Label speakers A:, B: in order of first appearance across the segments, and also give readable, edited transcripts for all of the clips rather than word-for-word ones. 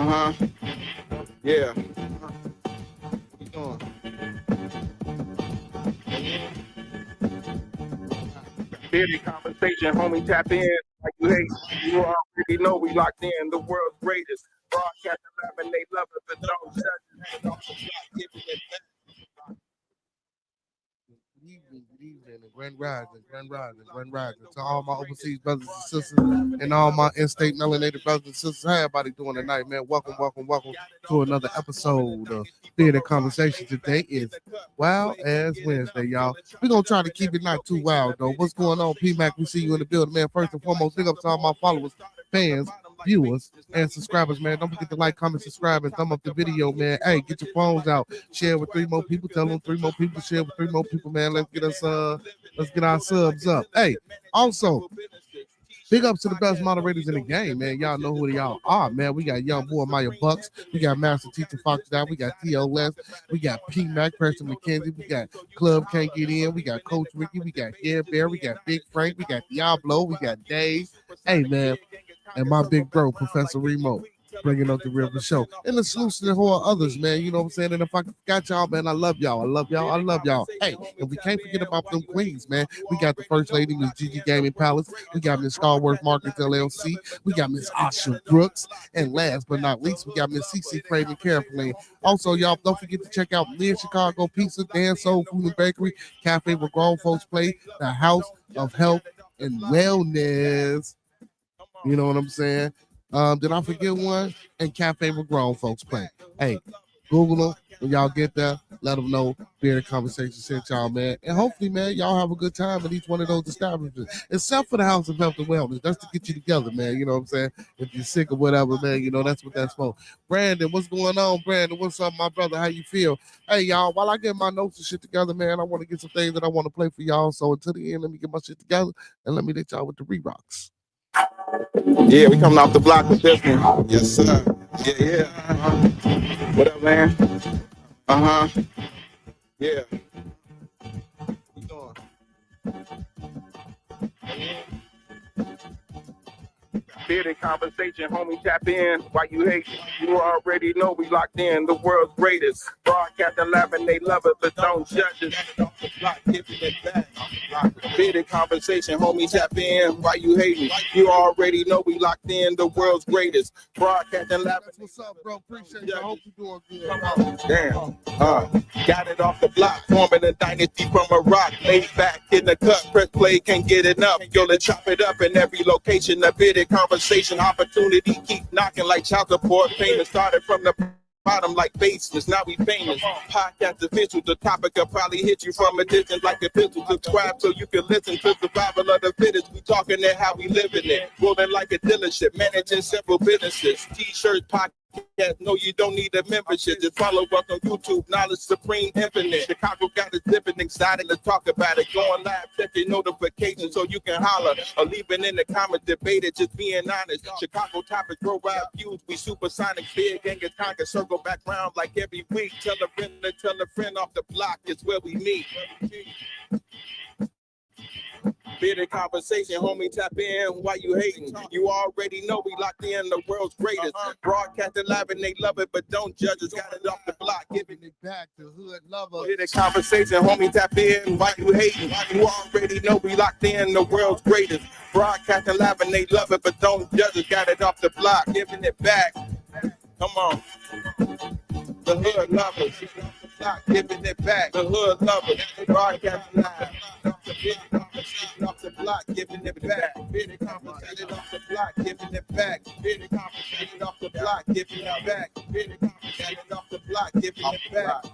A: Yeah. Bearded conversation, homie, tap in. Like you hate, you already know we locked in. The world's greatest. Broadcast 11, they love it, but don't judge it.
B: Good evening, and grand rising to all my overseas brothers and sisters and all my in-state melanated brothers and sisters. How everybody doing tonight, man? Welcome to another episode of Bearded Conversation. Today is Wild as Wednesday, y'all. We're gonna try to keep it not too wild, though. What's going on, P-Mac? We see you in the building, man. First and foremost, big up to all my followers, fans, viewers, and subscribers, man. Don't forget to like, comment, subscribe, and thumb up the video, man. Hey, get your phones out, share with 3 more people, tell them 3 more people, share with 3 more people, man. Let's get our subs up. Hey, also, big ups to the best moderators in the game, man. Y'all know who y'all are, man. We got Young Boy Maya Bucks, we got Master Teacher Fox Down, we got TLS, we got P Mac, Preston McKenzie, we got Club Can't Get In, we got Coach Ricky, we got Air Bear, we got Big Frank, we got Diablo, we got Dave. Hey, man. And my big bro, Professor Remo, bringing up the real show. And the solution and whole others, man. You know what I'm saying? And if I forgot y'all, man, I love y'all. I love y'all. I love y'all. Hey, and we can't forget about them queens, man. We got the first lady, Miss Gigi Gaming Palace. We got Miss Star Wars Markets LLC. We got Miss Asha Brooks. And last but not least, we got Miss CC Craven Carefully. Also, y'all, don't forget to check out Live Chicago Pizza, Dan Soul Food and Bakery, Cafe where grown folks play, the House of Health and Wellness. You know what I'm saying? Did I forget one? And Cafe where grown folks play. Hey, Google them. When y'all get there, let them know Bearded Conversation sent y'all, man. And hopefully, man, y'all have a good time at each one of those establishments. Except for the House of Health and Wellness. That's to get you together, man. You know what I'm saying? If you're sick or whatever, man, you know, that's what that's for. Brandon, what's going on, Brandon? What's up, my brother? How you feel? Hey, y'all, while I get my notes and shit together, man, I want to get some things that I want to play for y'all. So until the end, let me get my shit together and let me let y'all with the re-rocks.
A: Yeah, we coming off the block with this one. Yes, sir. Yeah. What up, man? Yeah. What doing? Bearded conversation, homie, tap in. Why you hate? You already know we locked in. The world's greatest. Broadcast 11, they love it, but don't judge it. Bearded conversation, homie, tap in. Why you hating? You already know we locked in. The world's greatest. Broadcast 11.
B: What's up, bro? Appreciate you. I hope you're doing good.
A: Come on. Damn. Got it off the block, forming a dynasty from a rock. Laid back in the cut, press play, can't get enough. Yo, let's chop it up in every location. A bearded conversation, opportunity keep knocking like child support. Famous started from the bottom like basements, now we famous. Podcast official, the topic will probably hit you from a distance like a pistol. Subscribe so you can listen to survival of the fittest. We talking it how we living it. Rolling like a dealership, managing several businesses. T-shirts, podcast. No, you don't need a membership. Just follow us on YouTube. Knowledge supreme, infinite. Chicago got us living excited to talk about it. Going live, check your notifications so you can holler or leave it in the comments. Debate it, just being honest. Chicago topics, worldwide views. We supersonic, big and get conquer. Circle back round like every week. Tell a friend off the block. It's where we meet. Bearded conversation, homie, tap in. Why you hating? You already know we locked in. The world's greatest. Broadcasting live and they love it, but don't judge us. Got it off the block, giving it back to hood lovers. Bearded conversation, homie, tap in. Why you hating? You already know we locked in. The world's greatest. Broadcasting live and they love it, but don't judge us. Got it off the block, giving it back. Come on. The hood lovers. Giving it back. The hood lovers. Broadcasting live. Off the block, giving it back. Bearded conversation off the block, giving it back. Bearded conversation off the block, giving it back. Bearded conversation off the block, giving it back.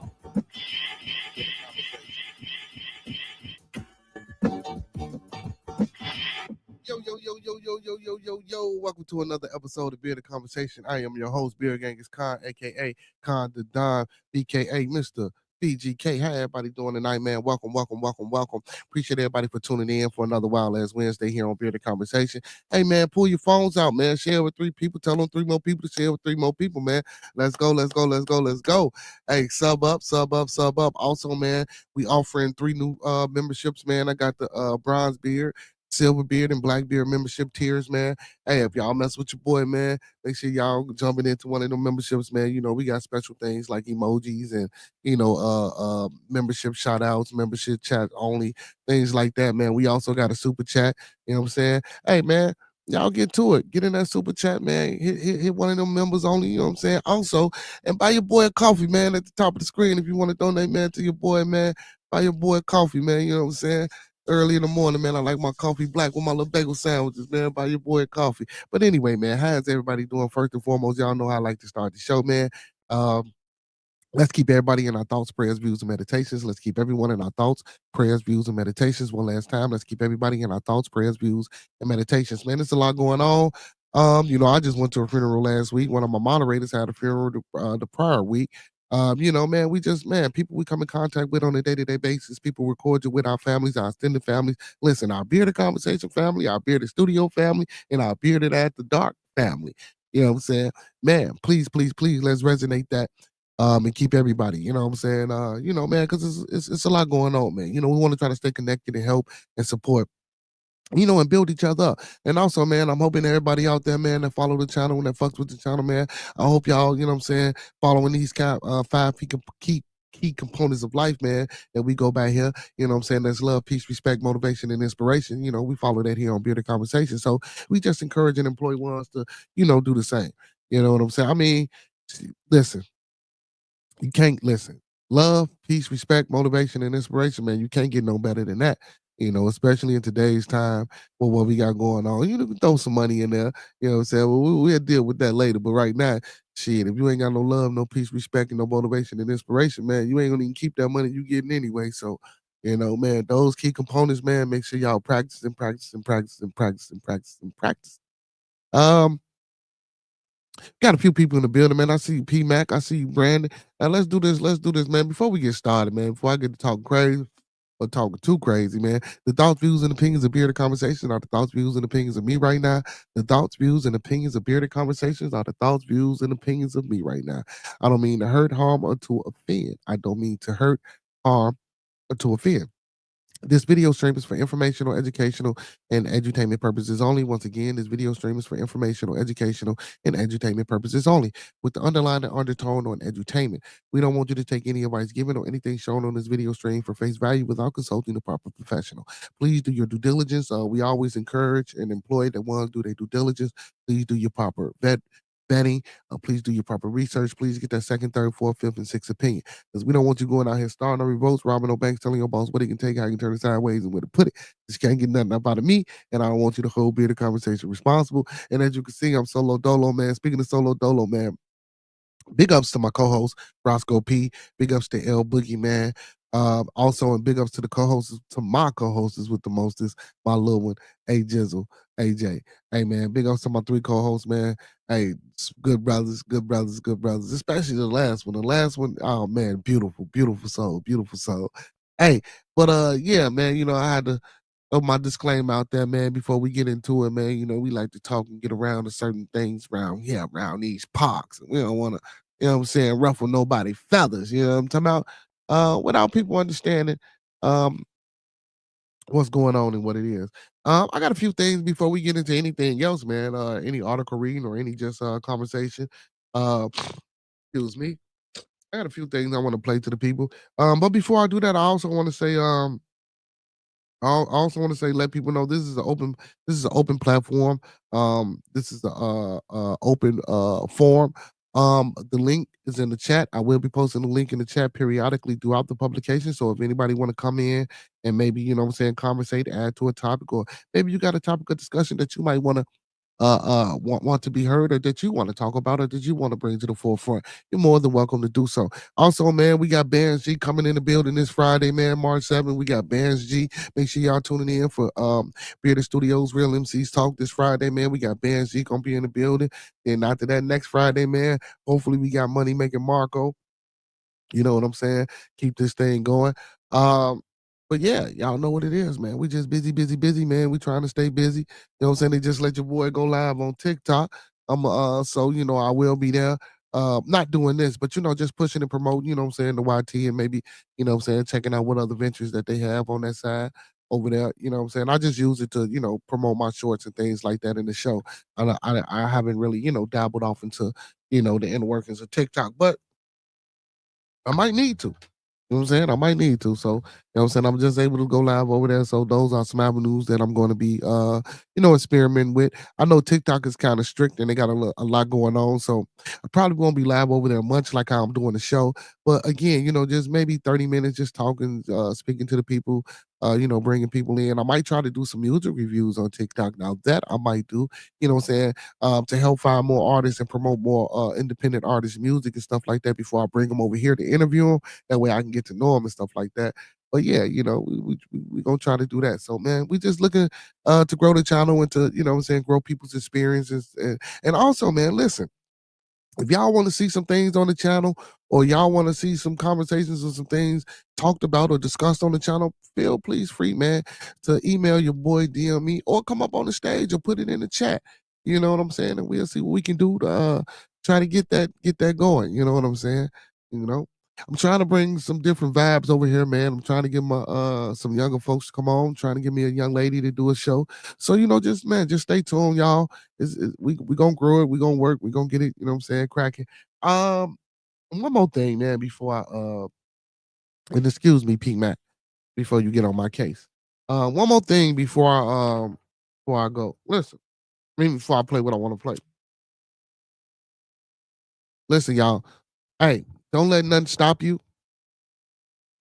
B: Yo. Welcome to another episode of Bearded Conversation. I am your host, Beard Genghis Khan, a.k.a. Khan the Don, b.k.a. Mr. BGK. How everybody doing tonight, man? Welcome. Appreciate everybody for tuning in for another Wild Ass Wednesday here on Bearded Conversation. Hey, man, pull your phones out, man. Share with 3 people. Tell them 3 more people to share with 3 more people, man. Let's go. Hey, sub up. Also, man, we offering 3 new memberships, man. I got the Bronze Beard, Silver Beard and Black Beard membership tiers, man. Hey, if y'all mess with your boy, man, make sure y'all jumping into one of them memberships, man. We got special things like emojis and membership shout outs, membership chat only, things like that, man. We also got a super chat, you know what I'm saying? Hey, man, y'all get to it. Get in that super chat, man. Hit one of them members only, you know what I'm saying? Also, and buy your boy a coffee, man, at the top of the screen. If you want to donate, man, to your boy, man, buy your boy a coffee, man. You know what I'm saying? Early in the morning, man, I like my coffee black with my little bagel sandwiches, man. Buy your boy a coffee. But anyway, man, how's everybody doing? First and foremost, y'all know how I like to start the show, man. Um, Let's keep everybody in our thoughts, prayers, views, and meditations. Let's keep everyone in our thoughts, prayers, views, and meditations. One last time. Let's keep everybody in our thoughts, prayers, views, and meditations. Man, there's a lot going on. I just went to a funeral last week. One of my moderators had a funeral the prior week. Man, people we come in contact with on a day-to-day basis, people we're cordial with, our families, our extended families. Listen, our bearded conversation family, our bearded studio family, and our bearded at the dark family. You know what I'm saying? Man, please, please, please, let's resonate that and keep everybody, you know what I'm saying? Man, because it's a lot going on, man. We want to try to stay connected and help and support, and build each other up. And also, man, I'm hoping everybody out there, man, that follow the channel and that fucks with the channel, man. I hope y'all, you know what I'm saying, following these five key components of life, man, that we go by here. You know what I'm saying? That's love, peace, respect, motivation, and inspiration. We follow that here on Bearded Conversation. So we just encourage and employ ones to, do the same. You know what I'm saying? I mean, listen, you can't listen. Love, peace, respect, motivation, and inspiration, man. You can't get no better than that. Especially in today's time with what we got going on. You can throw some money in there. You know what I'm saying? Well, we'll deal with that later. But right now, shit, if you ain't got no love, no peace, respect, and no motivation and inspiration, man, you ain't gonna even keep that money you getting anyway. So, man, those key components, man, make sure y'all practice and practice and practice and practice and practice and practice. Got a few people in the building, man. I see P Mac. I see Brandon. Now let's do this. Let's do this, man. Before we get started, man. Before I get to talking crazy or talking too crazy, man. The thoughts, views, and opinions of Bearded Conversations are the thoughts, views, and opinions of me right now. The thoughts, views, and opinions of Bearded Conversations are the thoughts, views, and opinions of me right now. I don't mean to hurt, harm, or to offend. I don't mean to hurt, harm, or to offend. This video stream is for informational, educational, and edutainment purposes only. Once again, this video stream is for informational, educational, and edutainment purposes only, with the underlying undertone on edutainment. We don't want you to take any advice given or anything shown on this video stream for face value without consulting the proper professional. Please do your due diligence. We always encourage and employ that ones do their due diligence. Please do your proper vetting. Please do your proper research. Please get that second, third, fourth, fifth, and sixth opinion. Because we don't want you going out here starting no revolts, robbing no banks, telling your boss what he can take, how he can turn it sideways, and where to put it. Just can't get nothing up out of me, and I don't want you to hold Bearded Conversation responsible. And as you can see, I'm solo dolo, man. Speaking of solo dolo, man, big ups to my co-host, Roscoe P. Big ups to L Boogie, man. Also, and big ups to the co-hosts, to my co-hosts with the mostest, my little one, A Jizzle, AJ. Hey, man, big ups to my three co-hosts, man. Hey, good brothers, good brothers, good brothers, especially the last one. The last one, oh, man, beautiful, beautiful soul, beautiful soul. Hey, but yeah, man, I had to throw my disclaimer out there, man, before we get into it, man. We like to talk and get around to certain things around these parks. We don't want to, what I'm saying, ruffle nobody feathers, you know what I'm talking about? Without people understanding um what's going on and what it is. I got a few things before we get into anything else, man. Any article reading or any just conversation. Uh excuse me. I got a few things I want to play to the people. But before I do that, I also want to say I also want to say, let people know this is an open platform. This is the open forum. The link is in the chat. I will be posting the link in the chat periodically throughout the publication. So if anybody want to come in and maybe, what I'm saying, conversate, add to a topic, or maybe you got a topic of discussion that you might want to want to be heard, or that you want to talk about, or that you want to bring to the forefront, you're more than welcome to do so. Also, man, we got Bands G coming in the building this Friday, man, March 7th. We got Bands G. Make sure y'all tuning in for Bearded Studios Real MCs Talk this Friday, man. We got Bands G gonna be in the building. Then after that, next Friday, man, hopefully we got Money Making Marco. You know what I'm saying? Keep this thing going. Um, but yeah, y'all know what it is, man. We just busy, busy, busy, man. We trying to stay busy. You know what I'm saying? They just let your boy go live on TikTok. So I will be there. Not doing this, but just pushing and promoting, you know what I'm saying, the YT, and maybe, what I'm saying, checking out what other ventures that they have on that side. over there. You know what I'm saying? I just use it to, promote my shorts and things like that in the show. I haven't really, dabbled off into, the inner workings of TikTok, but I might need to. You know what I'm saying? I might need to. So, what I'm saying? I'm just able to go live over there. So those are some avenues that I'm going to be experimenting with. I know TikTok is kind of strict and they got a lot going on. So I probably won't be live over there much like how I'm doing the show. But again, just maybe 30 minutes just talking, speaking to the people, bringing people in. I might try to do some music reviews on TikTok. Now that I might do, you know what I'm saying, to help find more artists and promote more independent artist music and stuff like that before I bring them over here to interview them. That way I can get to know them and stuff like that. But yeah, we gonna try to do that. So man, we just looking to grow the channel and to, what I'm saying, grow people's experiences. And also, man, listen, if y'all want to see some things on the channel or y'all want to see some conversations or some things talked about or discussed on the channel, feel please free, man, to email your boy, DM me, or come up on the stage or put it in the chat. You know what I'm saying? And we'll see what we can do to try to get that going. You know what I'm saying? You know, I'm trying to bring some different vibes over here, man. I'm trying to get my some younger folks to come on, trying to get me a young lady to do a show. So, just stay tuned, y'all. We gonna grow it, we gonna work, we gonna get it, you know what I'm saying, cracking. Um, one more thing, man, before I and excuse me, Pete Mac, before you get on my case. One more thing before I go. Listen, I mean before I play what I want to play. Listen, y'all. Hey, don't let nothing stop you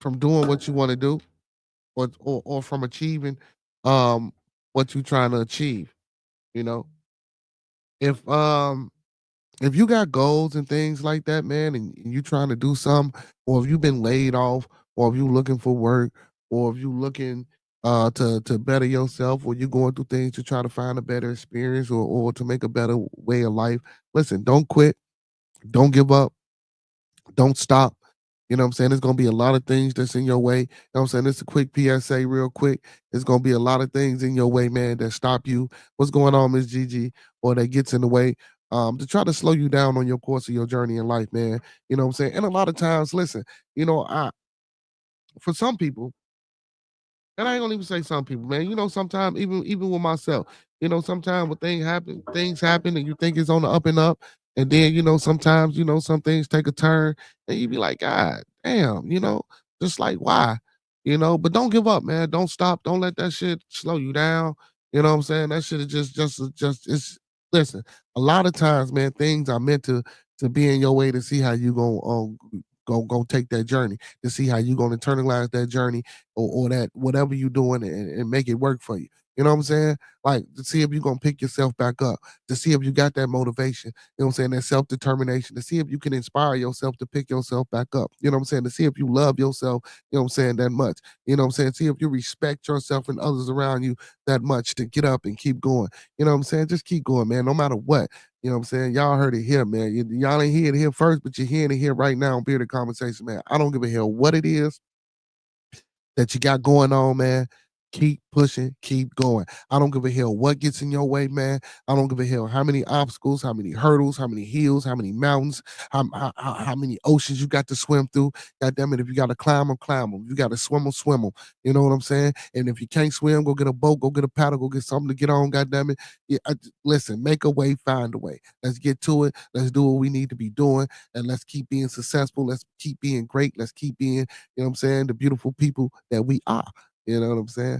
B: from doing what you want to do or from achieving um what you're trying to achieve. You know, if if you got goals and things like that, man, and you trying to do something, or if you've been laid off, or if you looking for work, or if you looking to better yourself, or you going through things to try to find a better experience or to make a better way of life, listen, don't quit, don't give up, don't stop. You know what I'm saying? There's gonna be a lot of things that's in your way. You know what I'm saying? It's a quick PSA, real quick. There's gonna be a lot of things in your way, man, that stop you. What's going on, Miss Gigi? Or that gets in the way. To try to slow you down on your course of your journey in life, man. You know what I'm saying? And a lot of times, listen, I for some people, and I ain't gonna even say some people, man. Sometimes even with myself, sometimes when things happen, and you think it's on the up and up, and then sometimes some things take a turn, and you be like, God damn, just like why, But don't give up, man. Don't stop. Don't let that shit slow you down. You know what I'm saying? That shit is just it's. Listen, a lot of times, man, things are meant to be in your way to see how you go take that journey, to see how you gonna internalize that journey or that whatever you're doing and make it work for you. You know what I'm saying? Like to see if you're gonna pick yourself back up, to see if you got that motivation, you know what I'm saying, that self-determination, to see if you can inspire yourself to pick yourself back up. You know what I'm saying? To see if you love yourself, you know what I'm saying, that much. You know what I'm saying? See if you respect yourself and others around you that much to get up and keep going. You know what I'm saying? Just keep going, man, no matter what. You know what I'm saying? Y'all heard it here, man. Y'all ain't hear it here first, but you're hearing it here right now on Bearded Conversation, man. I don't give a hell what it is that you got going on, man. Keep pushing, keep going. I don't give a hell what gets in your way, man. I don't give a hell how many obstacles, how many hurdles, how many hills, how many mountains, how many oceans you got to swim through. God damn it, if you got to climb them, climb them. You got to swim them, swim them. You know what I'm saying? And if you can't swim, go get a boat, go get a paddle, go get something to get on. God damn it. Yeah, listen, make a way, find a way. Let's get to it. Let's do what we need to be doing, and let's keep being successful. Let's keep being great. Let's keep being, what I'm saying, the beautiful people that we are. You know what I'm saying?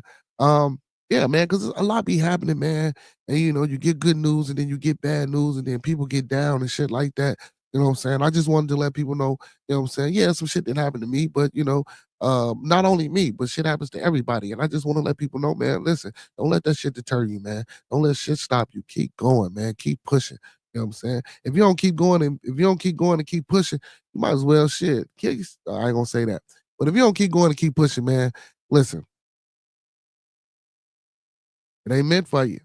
B: Yeah, man, because a lot be happening, man. And you get good news and then you get bad news and then people get down and shit like that. You know what I'm saying? I just wanted to let people know, what I'm saying? Yeah, some shit that happened to me, but not only me, but shit happens to everybody. And I just want to let people know, man, listen, don't let that shit deter you, man. Don't let shit stop you. Keep going, man. Keep pushing. You know what I'm saying? If you don't keep going and if you don't keep going and keep pushing, you might as well shit. I ain't gonna say that. But if you don't keep going and keep pushing, man, listen, it ain't meant for you.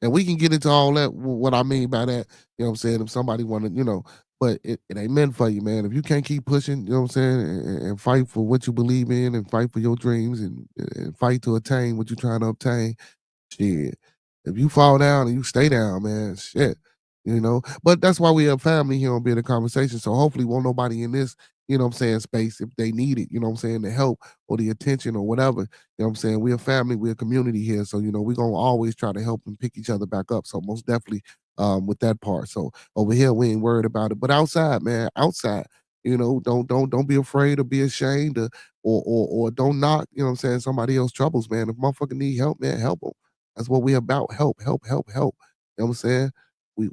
B: And we can get into all that, what I mean by that, you know what I'm saying? If somebody want to, but it ain't meant for you, man. If you can't keep pushing, you know what I'm saying, and fight for what you believe in and fight for your dreams and fight to attain what you're trying to obtain, shit. If you fall down and you stay down, man, shit. But that's why we have family here on Being a Conversation. So hopefully won't nobody in this, space if they need it, the help or the attention or whatever. We're a family, we're a community here. So, we're gonna always try to help and pick each other back up. So most definitely with that part. So over here we ain't worried about it. But outside, man, outside, don't be afraid or be ashamed or don't knock, somebody else's troubles, man. If motherfucker need help, man, help them. That's what we about. Help, help, help, help. You know what I'm saying?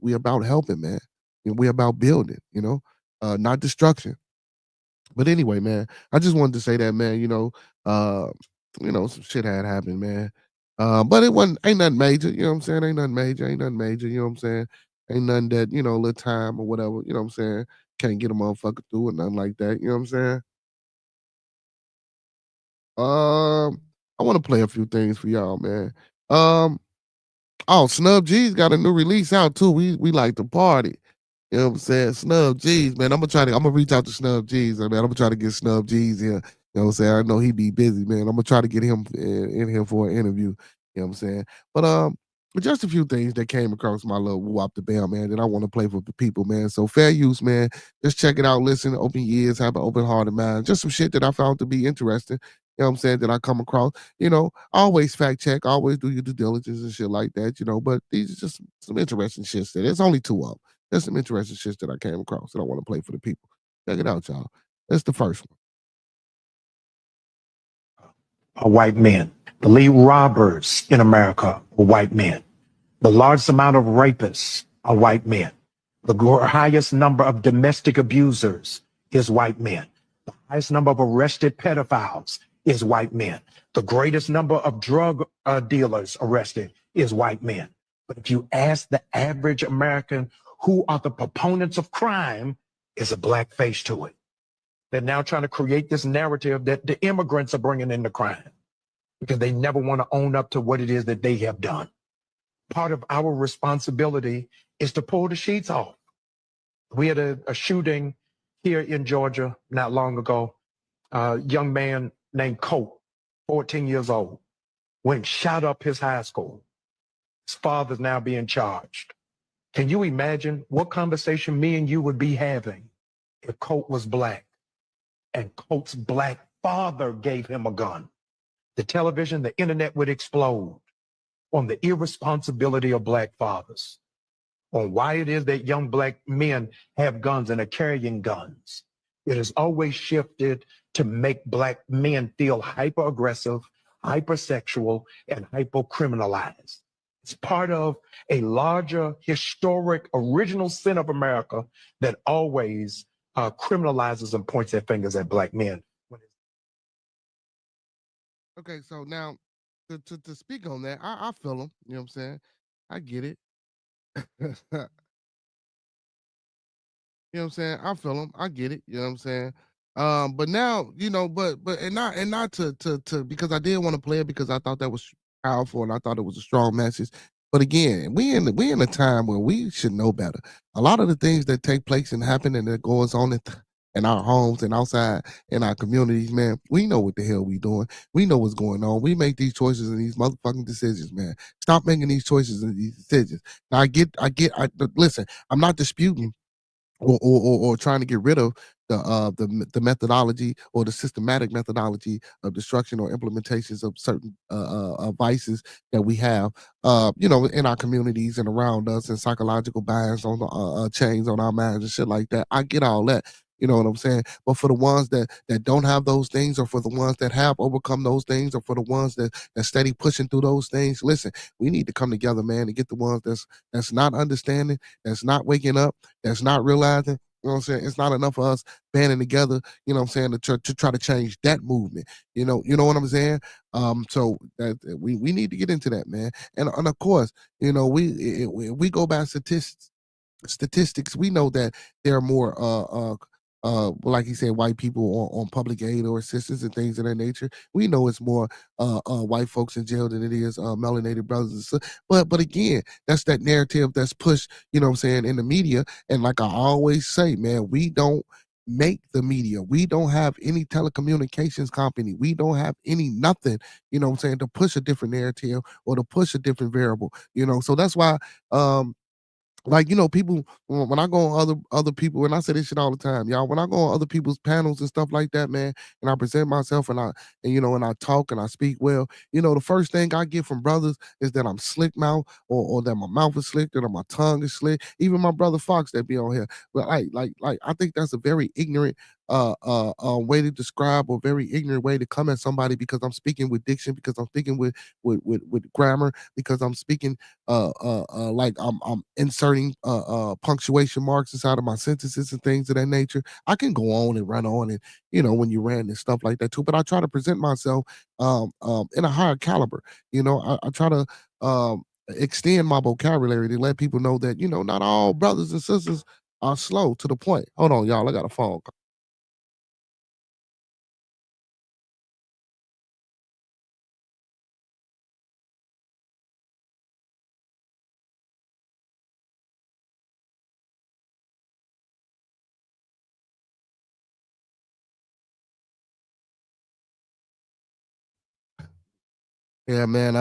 B: We about helping, man. We about building, not destruction. But anyway, man, I just wanted to say that, man, uh, some shit had happened, man. But it wasn't ain't nothing major, you know what I'm saying? Ain't nothing major, ain't nothing major, you know what I'm saying? Ain't nothing that, a little time or whatever, you know what I'm saying? Can't get a motherfucker through or nothing like that, you know what I'm saying? I want to play a few things for y'all, man. Um, oh, Snub G's got a new release out too. We like to party. You know what I'm saying? Snub G's, man. I'm gonna reach out to Snub G's, man. I'm gonna try to get Snub G's here. You know what I'm saying? I know he be busy, man. I'm gonna try to get him in here for an interview. You know what I'm saying? But just a few things that came across my little wop the bell, man, that I want to play for the people, man. So fair use, man. Just check it out, listen, open your ears, have an open heart and mind. Just some shit that I found to be interesting. You know what I'm saying? That I come across. Always fact check, always do your due diligence and shit like that, But these are just some interesting shit. There's only two of them. There's some interesting shit that I came across that I want to play for the people. Check it out, y'all. That's the first one.
C: Are white men. The lead robbers in America are white men. The largest amount of rapists are white men. The highest number of domestic abusers is white men. The highest number of arrested pedophiles is white men. The greatest number of drug dealers arrested is white men. But if you ask the average American who are the proponents of crime, is a black face to it. They're now trying to create this narrative that the immigrants are bringing in the crime because they never want to own up to what it is that they have done. Part of our responsibility is to pull the sheets off. We had a shooting here in Georgia not long ago. A young man named Colt, 14 years old, went and shot up his high school. His father's now being charged. Can you imagine what conversation me and you would be having if Colt was black and Colt's black father gave him a gun? The television, the internet would explode on the irresponsibility of black fathers, on why it is that young black men have guns and are carrying guns. It has always shifted to make black men feel hyper-aggressive, hypersexual, and hyper-criminalized. It's part of a larger, historic, original sin of America that always criminalizes and points their fingers at black men.
B: Okay, so now to speak on that, I feel him. You know what I'm saying? I get it. You know what I'm saying? I feel him. I get it. You know what I'm saying? But now, but and not to because I did want to play it because I thought that was powerful and I thought it was a strong message. But again, we in a time where we should know better. A lot of the things that take place and happen and that goes on in our homes and outside in our communities, man, we know what the hell we doing. We know what's going on. We make these choices and these motherfucking decisions, man. Stop making these choices and these decisions. Now listen, I'm not disputing or trying to get rid of the methodology or the systematic methodology of destruction or implementations of certain vices that we have in our communities and around us and psychological bias on the chains on our minds and shit like that. I get all that. You know what I'm saying? But for the ones that don't have those things, or for the ones that have overcome those things, or for the ones that steady pushing through those things, listen, we need to come together, man, and get the ones that's not understanding, that's not waking up, that's not realizing. You know what I'm saying? It's not enough of us banding together, you know what I'm saying, to try to change that movement. You know what I'm saying? So that we need to get into that, man. And of course, we go by statistics, we know that there are more like he said, white people on public aid or assistance and things of that nature. We know it's more white folks in jail than it is melanated brothers and sisters. But again, that's that narrative that's pushed, you know what I'm saying, in the media. And like I always say, man, we don't make the media. We don't have any telecommunications company. We don't have any nothing, you know what I'm saying, to push a different narrative or to push a different variable, So that's why like, you know, people when I go on other people, and I say this shit all the time, y'all. When I go on other people's panels and stuff like that, man, and I present myself and you know, and I talk and I speak well, you know, the first thing I get from brothers is that I'm slick mouth, or that my mouth is slick, that my tongue is slick. Even my brother Fox that be on here. But like I think that's a very ignorant way to describe, or very ignorant way to come at somebody, because I'm speaking with diction, because I'm speaking with grammar, because I'm speaking like I'm inserting punctuation marks inside of my sentences and things of that nature. I can go on and run on, and you know, when you ran and stuff like that too. But I try to present myself in a higher caliber. You know, I try to extend my vocabulary to let people know that, you know, not all brothers and sisters are slow to the point. Hold on, y'all. I got a phone call. Yeah, man.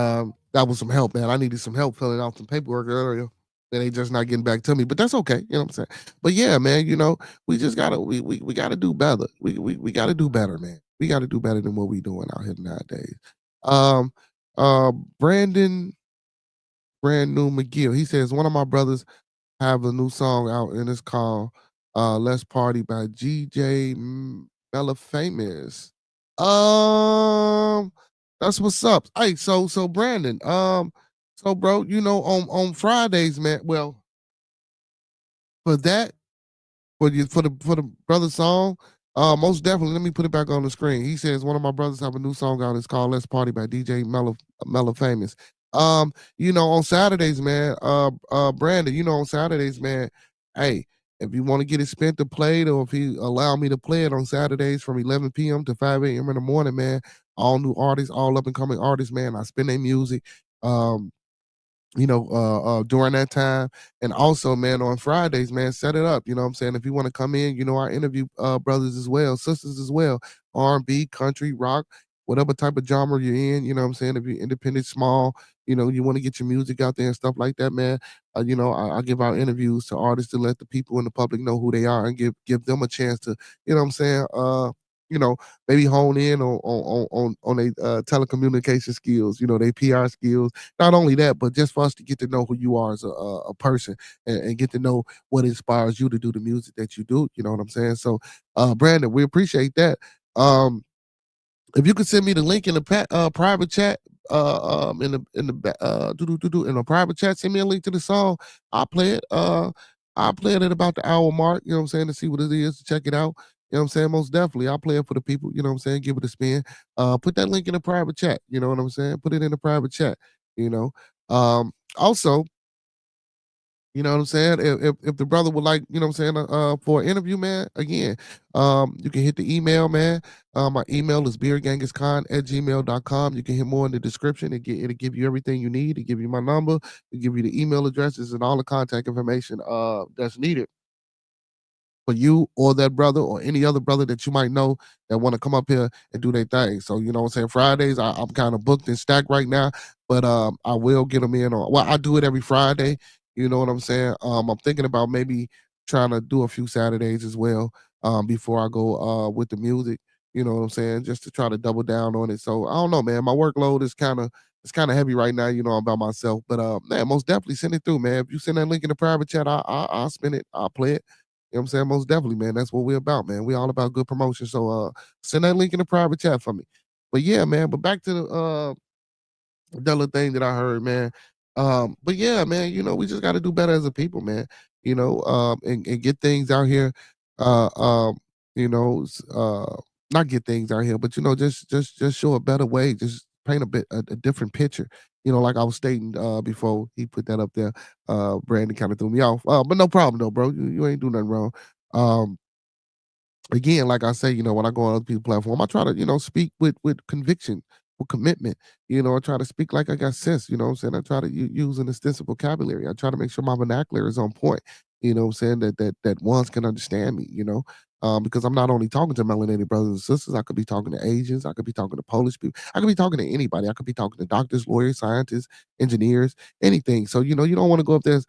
B: That was some help, man. I needed some help filling out some paperwork earlier. And they just not getting back to me. But that's okay. You know what I'm saying? But yeah, man, you know, we just gotta we gotta do better. We gotta do better, man. We gotta do better than what we doing out here nowadays. Um Brandon Brand New McGill. He says one of my brothers have a new song out, and it's called Let's Party by GJ Mella Famous. Um, that's what's up. Hey, so Brandon, so bro, you know, on Fridays, man. Well, for that, for the brother song, most definitely. Let me put it back on the screen. He says one of my brothers have a new song out. It's called "Let's Party" by DJ Mellow Famous. You know, on Saturdays, man. Brandon, you know, on Saturdays, man. Hey, if you want to get it spent to play it, or if he allow me to play it on Saturdays from 11 p.m. to 5 a.m. in the morning, man. All new artists, all up and coming artists, man. I spin their music. Um, you know, during that time. And also, man, on Fridays, man, set it up. You know what I'm saying? If you want to come in, you know, I interview brothers as well, sisters as well, R&B, country, rock, whatever type of genre you're in. You know what I'm saying? If you're independent, small, you know, you want to get your music out there and stuff like that, man. You know, I give out interviews to artists to let the people in the public know who they are, and give them a chance to, you know what I'm saying? You know, maybe hone in on their telecommunication skills, you know, their PR skills. Not only that, but just for us to get to know who you are as a person, and get to know what inspires you to do the music that you do. You know what I'm saying? So, Brandon, we appreciate that. If you could send me the link in the private chat, in a private chat, send me a link to the song. I'll play it. I'll play it at about the hour mark. You know what I'm saying, to see what it is, to check it out. You know what I'm saying? Most definitely, I'll play it for the people. You know what I'm saying? Give it a spin. Put that link in the private chat. You know what I'm saying? Put it in the private chat. You know. Also, you know what I'm saying? If the brother would like, you know what I'm saying, for an interview, man, again, you can hit the email, man. My email is beardgangiscon@gmail.com. You can hit more in the description. It'll give you everything you need. It'll give you my number. It'll give you the email addresses and all the contact information that's needed for you or that brother or any other brother that you might know that want to come up here and do their thing. So, you know what I'm saying? Fridays, I'm kind of booked and stacked right now, but I will get them in on, well, I do it every Friday. You know what I'm saying? I'm thinking about maybe trying to do a few Saturdays as well, before I go with the music. You know what I'm saying? Just to try to double down on it. So I don't know, man. My workload is kind of heavy right now. You know, I'm by myself, but man, most definitely send it through, man. If you send that link in the private chat, I'll spin it. I'll play it. You know what I'm saying? Most definitely, man. That's what we're about, man. We all about good promotion. So send that link in the private chat for me. But yeah, man, but back to the other thing that I heard, man. But yeah, man, you know, we just gotta do better as a people, man. You know, and get things out here, uh um, you know, not get things out here, but you know, just show a better way, just paint a different picture. You know, like I was stating before he put that up there. Brandon kind of threw me off. But no problem though, bro. You ain't do nothing wrong. Um, Again, like I say, you know, when I go on other people's platform, I try to, you know, speak with conviction, with commitment. You know, I try to speak like I got sense. You know what I'm saying? I try to use an extensive vocabulary. I try to make sure my vernacular is on point. You know what I'm saying? That ones can understand me. You know. because I'm not only talking to melanated brothers and sisters, I could be talking to Asians, I could be talking to Polish people, I could be talking to anybody, I could be talking to doctors, lawyers, scientists, engineers, anything. So, you know, you don't want to go up there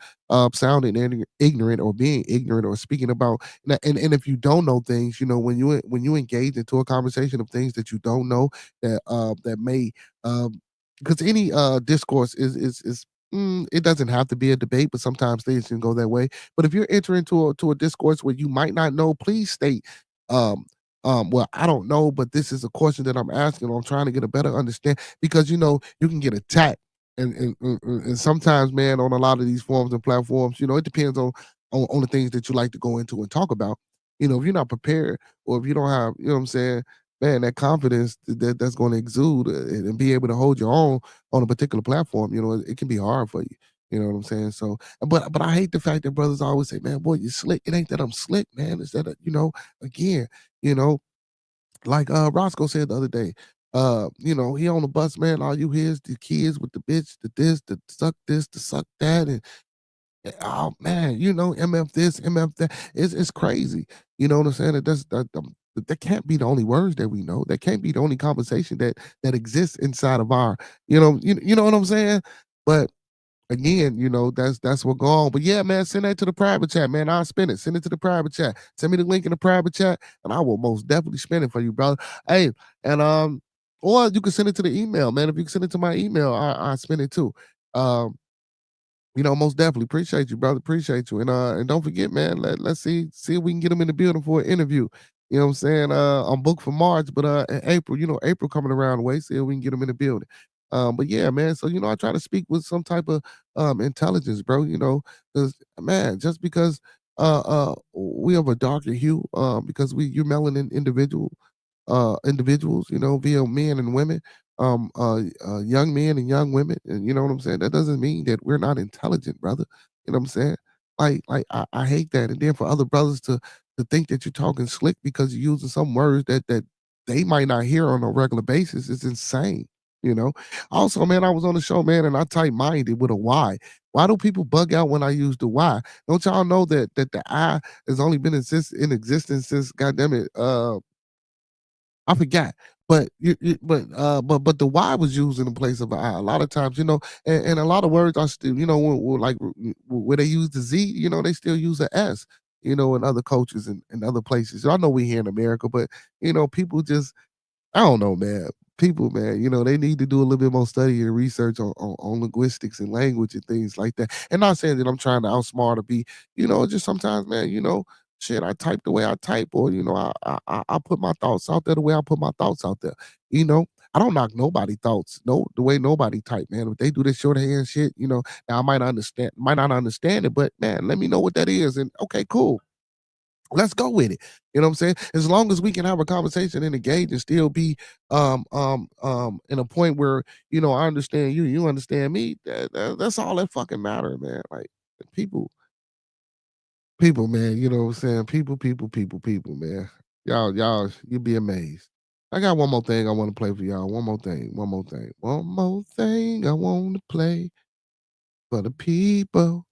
B: sounding ignorant or being ignorant or speaking about, and if you don't know things, you know, when you engage into a conversation of things that you don't know, that may because any discourse is it doesn't have to be a debate, but sometimes things can go that way. But if you're entering to a discourse where you might not know, please state, um, well, I don't know, but this is a question that I'm asking, or I'm trying to get a better understand, because you know you can get attacked, and sometimes, man, on a lot of these forums and platforms, you know, it depends on the things that you like to go into and talk about. You know, if you're not prepared, or if you don't have, you know what I'm saying, man, that confidence that's going to exude, and be able to hold your own on a particular platform, you know, it can be hard for you. You know what I'm saying? So, but I hate the fact that brothers always say, "Man, boy, you slick." It ain't that I'm slick, man. It's that you know, again, you know, like Roscoe said the other day. You know, he on the bus, man. All you hear is the kids with the bitch, the this, the suck that, and oh man, you know, MF this, MF that. It's crazy. You know what I'm saying? That can't be the only words that we know. That can't be the only conversation that exists inside of our, you know what I'm saying? But again, you know, that's what go on. But yeah, man, send that to the private chat, man. I'll spin it. Send it to the private chat. Send me the link in the private chat, and I will most definitely spin it for you, brother. Hey, and or you can send it to the email, man. If you can send it to my email, I spin it too. Um, you know, most definitely appreciate you, brother. Appreciate you, and don't forget, man. Let's see if we can get them in the building for an interview. You know what I'm saying? I'm booked for March, but in April, you know, April coming around the way, see if we can get them in the building. But yeah, man. So you know, I try to speak with some type of intelligence, bro. You know, because man, just because we have a darker hue, because you're melanin individuals, you know, via men and women, young men and young women, and you know what I'm saying. That doesn't mean that we're not intelligent, brother. You know what I'm saying? Like I hate that. And then for other brothers to think that you're talking slick because you're using some words that they might not hear on a regular basis is insane. You know. Also, man, I was on the show, man, and I type minded with a Y. Why do people bug out when I use the Y? Don't y'all know that the I has only been in existence since, goddamn it, I forgot. But but the Y was used in the place of an I a lot of times, you know, and a lot of words are still, you know, like where they use the Z, you know, they still use a S, you know, in other cultures and other places. I know we here in America, but you know, people just I don't know, man. People, man, you know, they need to do a little bit more study and research on linguistics and language and things like that. And not saying that I'm trying to outsmart or be, you know, just sometimes, man, you know, shit, I type the way I type, or you know, I put my thoughts out there the way I put my thoughts out there. You know, I don't knock nobody thoughts, no, the way nobody type, man. If they do this shorthand shit, you know, now I might not understand it, but man, let me know what that is, and okay, cool. Let's go with it. You know what I'm saying? As long as we can have a conversation and engage and still be in a point where, you know, I understand you, you understand me, that's all that fucking matter, man. Like people, man, you know what I'm saying? People, man. Y'all, you'd be amazed. I got one more thing I want to play for y'all. One more thing, one more thing, one more thing I want to play for the people.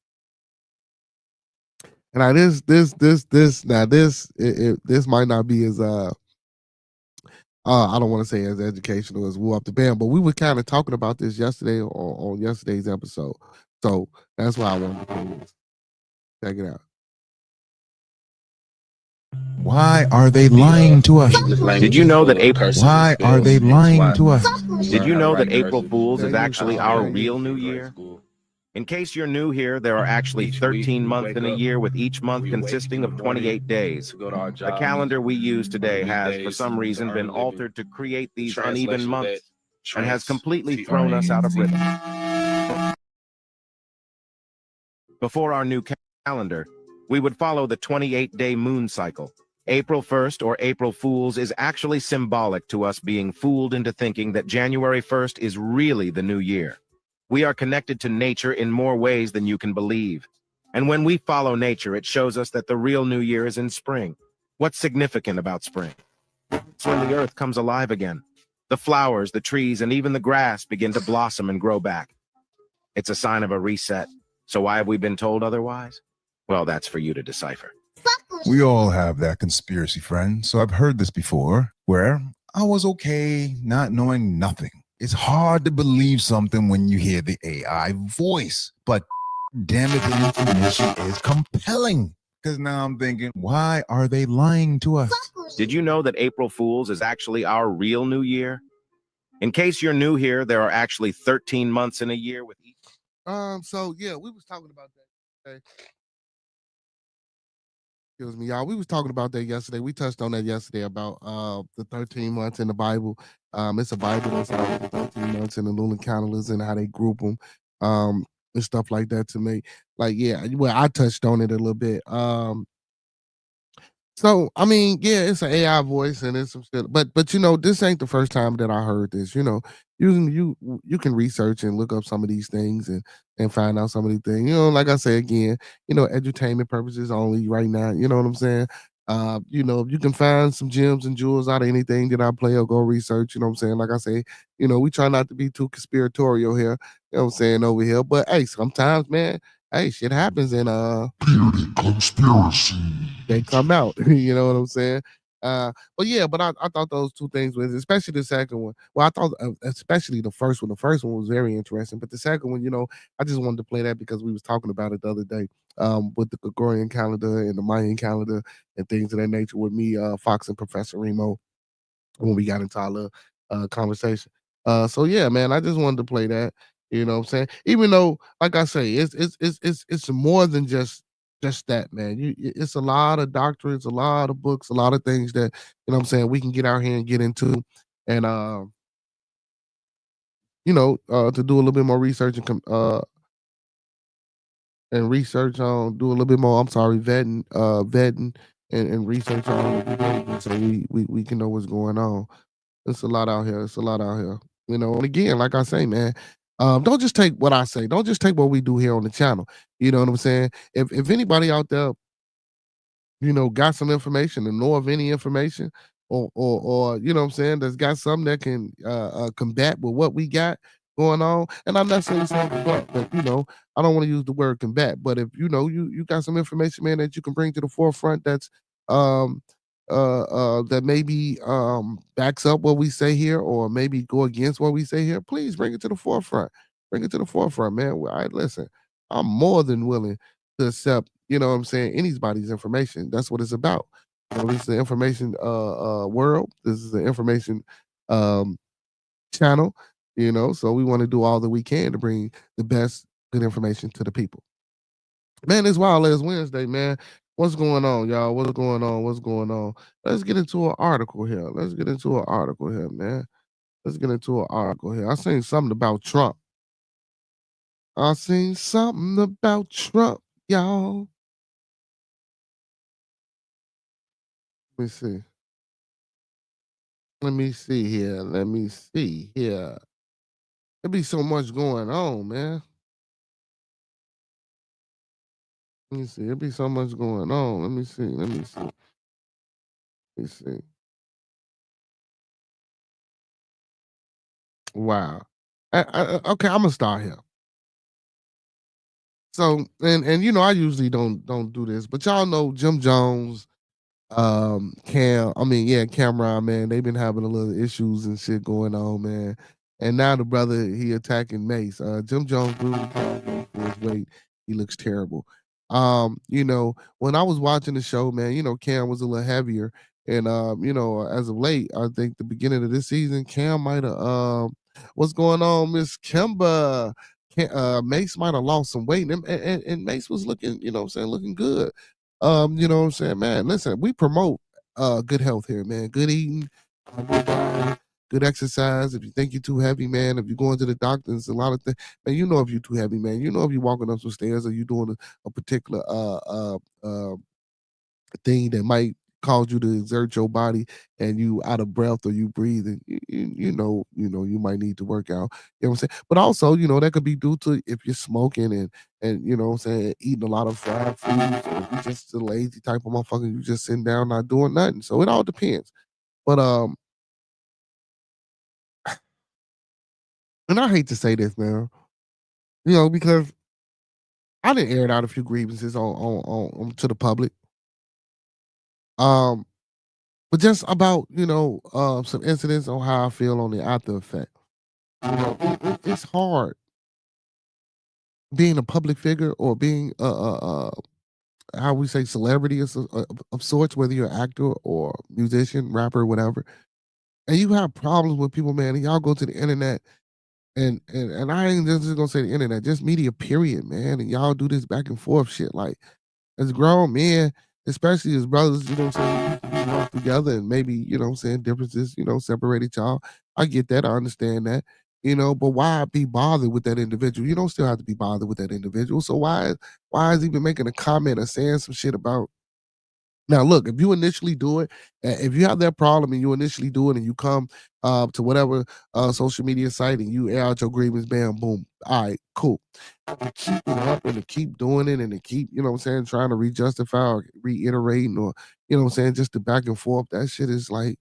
B: And now this might not be as I don't want to say as educational as Woo Up the Band, but we were kind of talking about this yesterday on yesterday's episode. So that's why I wanted to play this. Check it out.
D: Why are they lying to us?
E: Did you know that April?
D: Why are they lying to us?
E: Did you know that April Fools is actually our real New Year? In case you're new here, there are actually 13 months in a year, with each month consisting of 28 days. The calendar we use today has, for some reason, been altered to create these uneven months and has completely thrown us out of rhythm. Before our new calendar, we would follow the 28-day moon cycle. April 1st, or April Fools, is actually symbolic to us being fooled into thinking that January 1st is really the new year. We are connected to nature in more ways than you can believe. And when we follow nature, it shows us that the real new year is in spring. What's significant about spring? It's when the earth comes alive again. The flowers, the trees, and even the grass begin to blossom and grow back. It's a sign of a reset. So why have we been told otherwise? Well, that's for you to decipher.
D: We all have that conspiracy friend, so I've heard this before, where I was okay not knowing nothing. It's hard to believe something when you hear the AI voice, but damn it, the information is compelling. Because now I'm thinking, why are they lying to us?
E: Did you know that April Fool's is actually our real new year? In case you're new here, there are actually 13 months in a year with each.
B: So yeah, we was talking about that. Okay. Excuse me, y'all. We was talking about that yesterday. We touched on that yesterday about the 13 months in the Bible. It's a Bible that's about the 13 months in the lunar calendars and how they group them, and stuff like that to make well, I touched on it a little bit. So I mean, yeah, it's an AI voice and it's some shit. But this ain't the first time that I heard this. You can research and look up some of these things and find out some of these things. Like I say again, edutainment purposes only right now. You know what I'm saying? If you can find some gems and jewels out of anything that I play or go research, you know what I'm saying? Like I say, we try not to be too conspiratorial here, you know what I'm saying, over here. But hey, sometimes, man, hey, shit happens and
F: Bearded conspiracy.
B: they come out. You know what I'm saying? But yeah, but I thought those two things was, especially the second one. Well, I thought especially the first one. The first one was very interesting, but the second one, I just wanted to play that because we was talking about it the other day, with the Gregorian calendar and the Mayan calendar and things of that nature with me, Fox and Professor Remo when we got into our little conversation. So yeah, man, I just wanted to play that. You know what I'm saying? Even though, like I say, it's more than just that, man. It's a lot of doctrines, a lot of books, a lot of things that what I'm saying we can get out here and get into, and to do a little bit more research and research on, do a little bit more. I'm sorry, vetting and research on, so we can know what's going on. It's a lot out here. It's a lot out here. And again, like I say, man, don't just take what I say. Don't just take what we do here on the channel. You know what I'm saying? If anybody out there, got some information and know of any information or you know what I'm saying, that's got something that can combat with what we got going on. And I'm not saying something combat, but I don't want to use the word combat, but if you got some information, man, that you can bring to the forefront that's um that maybe backs up what we say here or maybe go against what we say here, please bring it to the forefront. Bring it to the forefront, man. Well, listen, I'm more than willing to accept, what I'm saying, anybody's information. That's what it's about. This is the information world. This is the information um channel, so we want to do all that we can to bring the best good information to the people. Man, it's Wild as Wednesday, man. What's going on, y'all? What's going on? What's going on? Let's get into an article here. Let's get into an article here, man. Let's get into an article here. I seen something about Trump. I seen something about Trump, y'all. Let me see. Let me see here. Let me see here. There be so much going on, man. Let me see. There be so much going on. Let me see. Let me see. Let me see. Wow. Okay, I'm gonna start here. So, and I usually don't do this, but y'all know Jim Jones, Cameron, man, they've been having a little issues and shit going on, man. And now the brother, he attacking Mace. Jim Jones really for his weight. He looks terrible. When I was watching the show, man, Cam was a little heavier. And as of late, I think the beginning of this season, Cam might have what's going on, Miss Kimba? Mace might have lost some weight, and Mace was looking, what I'm saying, looking good. You know what I'm saying, man? Listen, we promote good health here, man. Good eating, good diet, good exercise. If you think you're too heavy, man, if you're going to the doctor, there's a lot of things, man. If you're too heavy, man. If you're walking up some stairs or you're doing a particular thing that might cause you to exert your body and you out of breath or you breathing, you might need to work out. You know what I'm saying? But also, that could be due to if you're smoking and what I'm saying, eating a lot of fried foods, or you just a lazy type of motherfucker, you just sitting down not doing nothing. So it all depends. But and I hate to say this, man, because I didn't air out a few grievances on to the public. Um, but just about some incidents on how I feel on the after effect. It's hard being a public figure or being how we say celebrity of sorts, whether you're an actor or musician, rapper, whatever, and you have problems with people, man. And y'all go to the internet, and I ain't just gonna say the internet, just media, period, man. And y'all do this back and forth shit, like as grown men, especially as brothers, we used to be rough together, and maybe differences, separated y'all. I get that, I understand that. But why be bothered with that individual? You don't still have to be bothered with that individual. So why is even making a comment or saying some shit about now, look, if you initially do it, if you have that problem and you initially do it and you come to whatever social media site and you air out your grievance, bam, boom. All right, cool. To keep it up and to keep doing it and to keep, trying to re-justify or reiterating or, just the back and forth, that shit is like,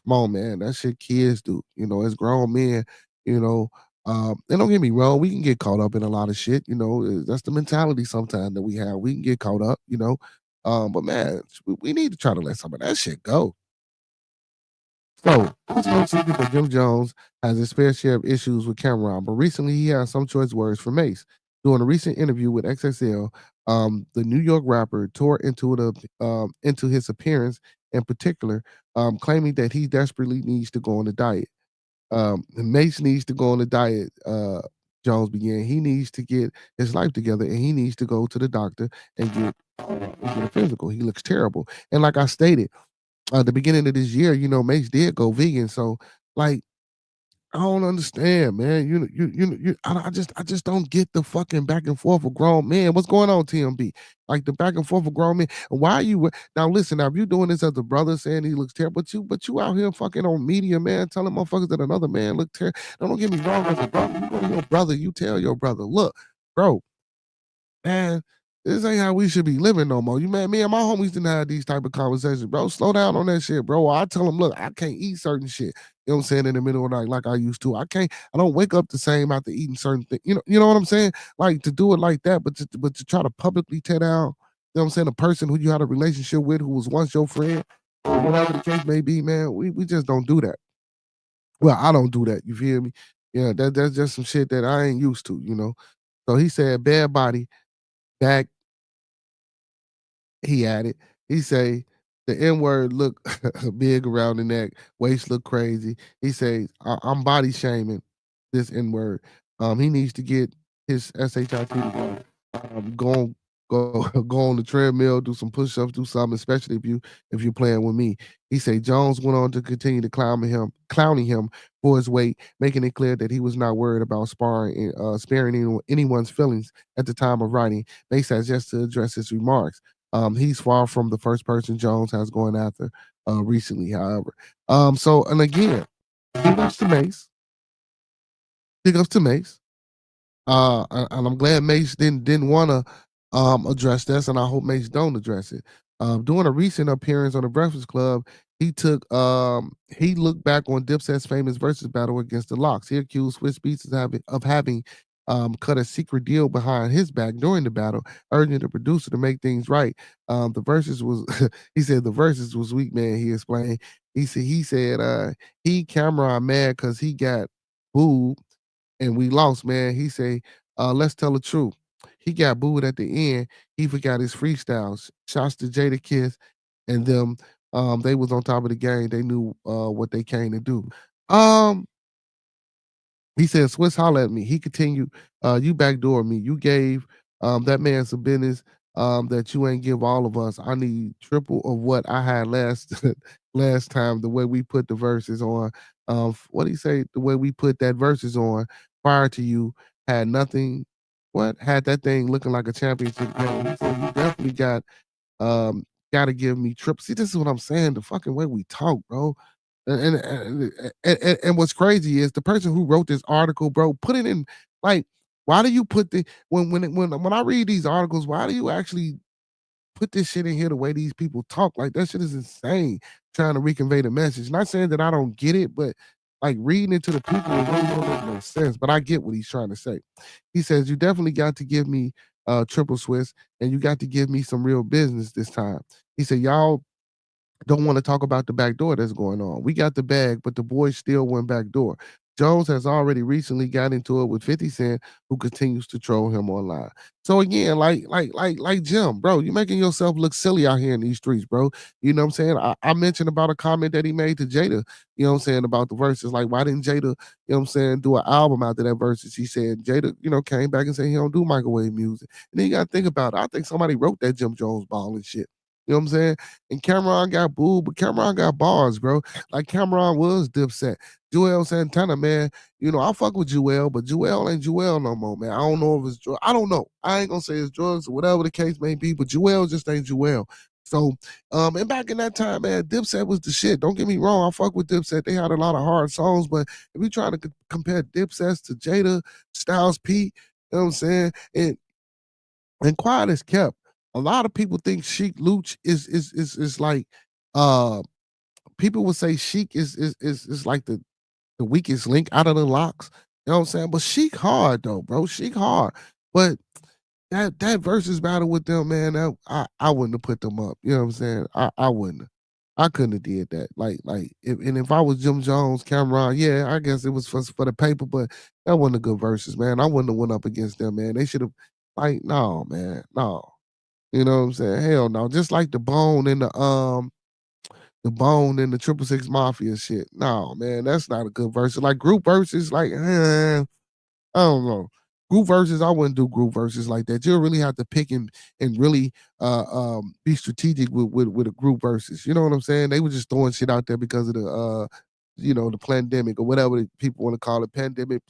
B: come on, man, that shit kids do, as grown men, you know. And don't get me wrong, we can get caught up in a lot of shit, that's the mentality sometimes that we have. We can get caught up, but man, we need to try to let some of that shit go. So, it's no secret that Jim Jones has his fair share of issues with Cameron, but recently he has some choice words for Mace. During a recent interview with XXL, the New York rapper tore into his appearance in particular, claiming that he desperately needs to go on a diet. Mace needs to go on a diet. Jones began. He needs to get his life together, and he needs to go to the doctor and get a physical. He looks terrible. And like I stated, the beginning of this year, Mace did go vegan. So, like, I don't understand, man. I just don't get the fucking back and forth of grown men. What's going on, TMB? Like the back and forth of grown men. Why are you now? Listen, now if you doing this as a brother saying he looks terrible, but you out here fucking on media, man, telling motherfuckers that another man look terrible. Don't get me wrong, as a brother, you go to your brother, you tell your brother, look, bro, man, this ain't how we should be living no more. You man, me and my homies didn't have these type of conversations, bro. Slow down on that shit, bro. I tell them, look, I can't eat certain shit. You know what I'm saying, in the middle of the night like I used to. I don't wake up the same after eating certain things. You know what I'm saying? Like to do it like that, but to try to publicly tear down, you know what I'm saying, a person who you had a relationship with who was once your friend, or whatever the case may be, man, we just don't do that. Well, I don't do that. You feel me? Yeah, that's just some shit that I ain't used to. So he said, bad body, back he added. He say the N word look big around the neck, waist look crazy. He say I'm body shaming this N word. He needs to get his SHIT together. Go on, go on the treadmill, do some push-ups, do something, especially if you're playing with me. He say Jones went on to continue to clowning him for his weight, making it clear that he was not worried about sparing anyone's feelings at the time of writing. Mace has just to address his remarks. He's far from the first person Jones has gone after recently, however. So and again, big ups to Mace. Big ups to Mace. And I'm glad Mace didn't want to address this, and I hope Mace don't address it. During a recent appearance on the Breakfast Club, he looked back on Dipset's famous versus battle against the Locks. He accused Swiss Beats of having cut a secret deal behind his back during the battle, urging the producer to make things right. The verses was he said the verses was weak, man. He explained. He said he Cameron mad because he got booed and we lost, man. He say, let's tell the truth. He got booed at the end. He forgot his freestyles. Shouts to Jada Kiss and them. They was on top of the game. They knew what they came to do. Um, he said, Swiss holla at me. He continued, you backdoor me. You gave that man some business that you ain't give all of us. I need triple of what I had last last time, the way we put the verses on. What do you say? The way we put that verses on prior to you had nothing. What had that thing looking like a championship game? He said, you definitely um, got to give me triple. See, this is what I'm saying. The fucking way we talk, bro. And what's crazy is the person who wrote this article, bro, put it in like, why do you put the when I read these articles, why do you actually put this shit in here the way these people talk? Like that shit is insane. Trying to reconvey the message. Not saying that I don't get it, but like reading it to the people, it really don't make no sense. But I get what he's trying to say. He says, you definitely got to give me triple Swiss, and you got to give me some real business this time. He said, y'all don't want to talk about the back door that's going on. We got the bag, but the boys still went back door. Jones has already recently got into it with 50 Cent, who continues to troll him online. So again, like Jim, bro, you're making yourself look silly out here in these streets, bro. You know what I'm saying? I mentioned about a comment that he made to Jada, you know what I'm saying, about the verses. Like, why didn't Jada, you know what I'm saying, do an album after that verses? He said Jada, came back and said he don't do microwave music. And then you gotta think about it. I think somebody wrote that Jim Jones ball and shit. You know what I'm saying? And Cameron got booed, but Cameron got bars, bro. Like Cameron was Dipset. Joel Santana, man, I fuck with Joel, but Joel ain't Joel no more, man. I don't know if it's drugs. I don't know. I ain't gonna say it's drugs or whatever the case may be, but Joel just ain't Joel. So, and back in that time, man, Dipset was the shit. Don't get me wrong. I fuck with Dipset. They had a lot of hard songs, but if we try to compare Dipsets to Jada, Styles P, you know what I'm saying? And quiet as kept, a lot of people think Sheik Luch is like people would say Sheik is like the weakest link out of the locks. You know what I'm saying? But Sheik hard though, bro. Sheik hard. But that versus battle with them, man, I wouldn't have put them up. You know what I'm saying? I wouldn't. I couldn't have did that. If I was Jim Jones, Cameron, yeah, I guess it was for the paper, but that wasn't a good versus, man. I wouldn't have went up against them, man. They should have no, man, no. You know what I'm saying? Hell no. Just like the Bone and the 666 Mafia shit. No, man, that's not a good verse. Like group verses, I don't know. Group verses, I wouldn't do group verses like that. You'll really have to pick and really be strategic with a group verses. You know what I'm saying? They were just throwing shit out there because of the pandemic or whatever people want to call it, pandemic,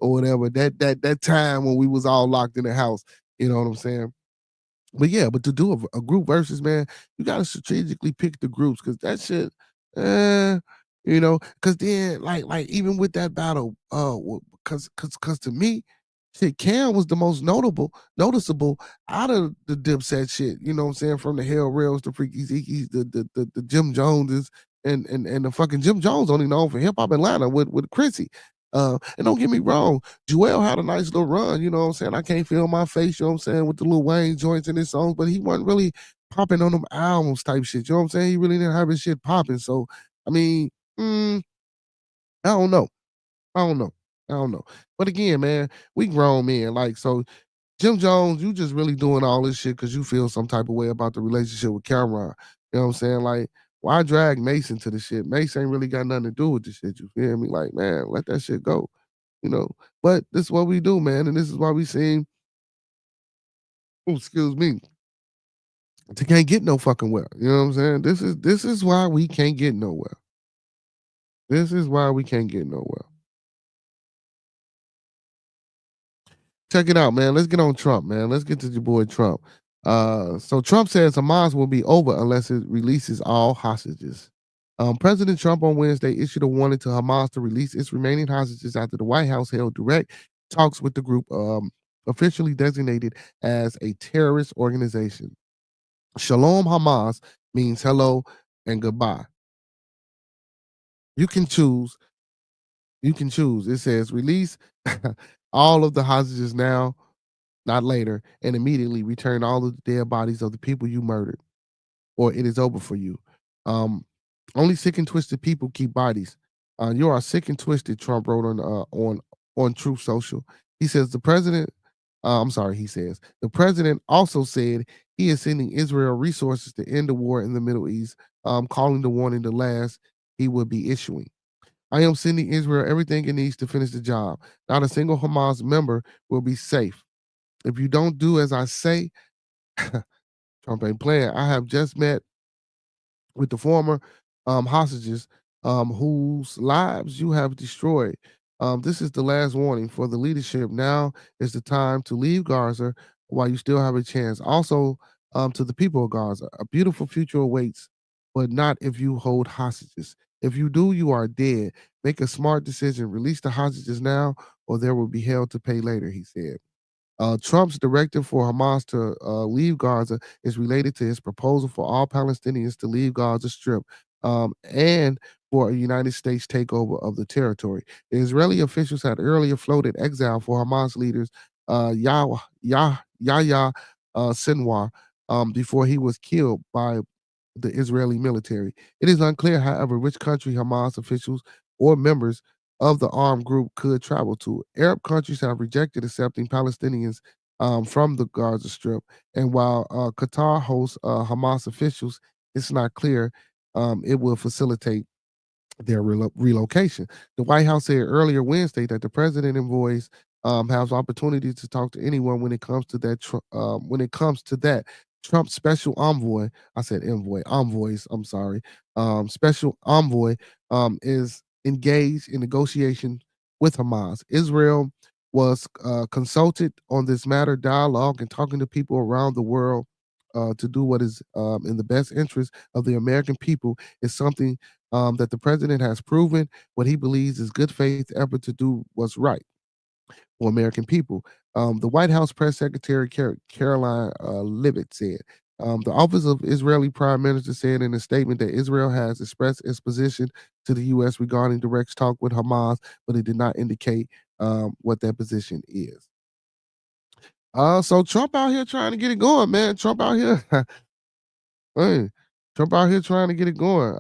B: or whatever. That time when we was all locked in the house. You know what I'm saying? But yeah, but to do a group versus, man, you gotta strategically pick the groups because that shit, eh, because then like even with that battle, because to me, shit, Cam was the most noticeable out of the Dipset shit. You know what I'm saying? From the Hell Rails, the Freaky Zekies, the Jim Joneses, and the fucking Jim Jones only known for Hip Hop Atlanta with Chrissy. And don't get me wrong, Joel had a nice little run, you know what I'm saying? I can't feel my face, you know what I'm saying, with the Lil Wayne joints in his songs, but he wasn't really popping on them albums type shit. You know what I'm saying? He really didn't have his shit popping. So, I mean, I don't know. I don't know. I don't know. But again, man, we grown men. Like, so Jim Jones, you just really doing all this shit because you feel some type of way about the relationship with Cameron. You know what I'm saying? Like, why drag Mason to the shit? Mason ain't really got nothing to do with the shit. You feel me? Like, man, let that shit go. You know, but this is what we do, man, and this is why we seem, excuse me, to can't get no fucking well. You know what I'm saying? This is why we can't get nowhere. This is why we can't get nowhere. Check it out, man. Let's get on Trump, man. Let's get to your boy Trump. So Trump says Hamas will be over unless it releases all hostages. President Trump on Wednesday issued a warning to Hamas to release its remaining hostages after the White House held direct talks with the group, officially designated as a terrorist organization. Shalom Hamas means hello and goodbye. You can choose. You can choose. It says release all of the hostages now, not later, and immediately return all of the dead bodies of the people you murdered, or it is over for you. Um, Only sick and twisted people keep bodies. You are sick and twisted, Trump wrote on Truth Social. He says the president. I'm sorry. He says the president also said he is sending Israel resources to end the war in the Middle East, calling the warning the last he will be issuing. I am sending Israel everything it needs to finish the job. Not a single Hamas member will be safe. If you don't do as I say, Trump ain't playing. I have just met with the former hostages whose lives you have destroyed. This is the last warning for the leadership. Now is the time to leave Gaza while you still have a chance. Also, to the people of Gaza, a beautiful future awaits, but not if you hold hostages. If you do, you are dead. Make a smart decision. Release the hostages now, or there will be hell to pay later, he said. Trump's directive for Hamas to leave Gaza is related to his proposal for all Palestinians to leave Gaza Strip and for a United States takeover of the territory. The Israeli officials had earlier floated exile for Hamas leaders Yahya Sinwar before he was killed by the Israeli military. It is unclear, however, which country Hamas officials or members of the armed group could travel to. Arab countries have rejected accepting Palestinians from the Gaza Strip, and while Qatar hosts Hamas officials, it's not clear it will facilitate their relocation. The White House said earlier Wednesday that the president envoys has opportunity to talk to anyone when it comes to that. When it comes to that, Trump's special envoy, I said envoy, envoys. I'm sorry. Special envoy is engaged in negotiation with Hamas. Israel was consulted on this matter, dialogue, and talking to people around the world to do what is in the best interest of the American people is something that the president has proven what he believes is good faith effort to do what's right for American people. The White House press secretary Caroline Levitt said. The office of Israeli prime minister said in a statement that Israel has expressed its position to the U.S. regarding direct talk with Hamas, but it did not indicate what that position is. So Trump out here trying to get it going, man. Trump out here, hey, Trump out here trying to get it going.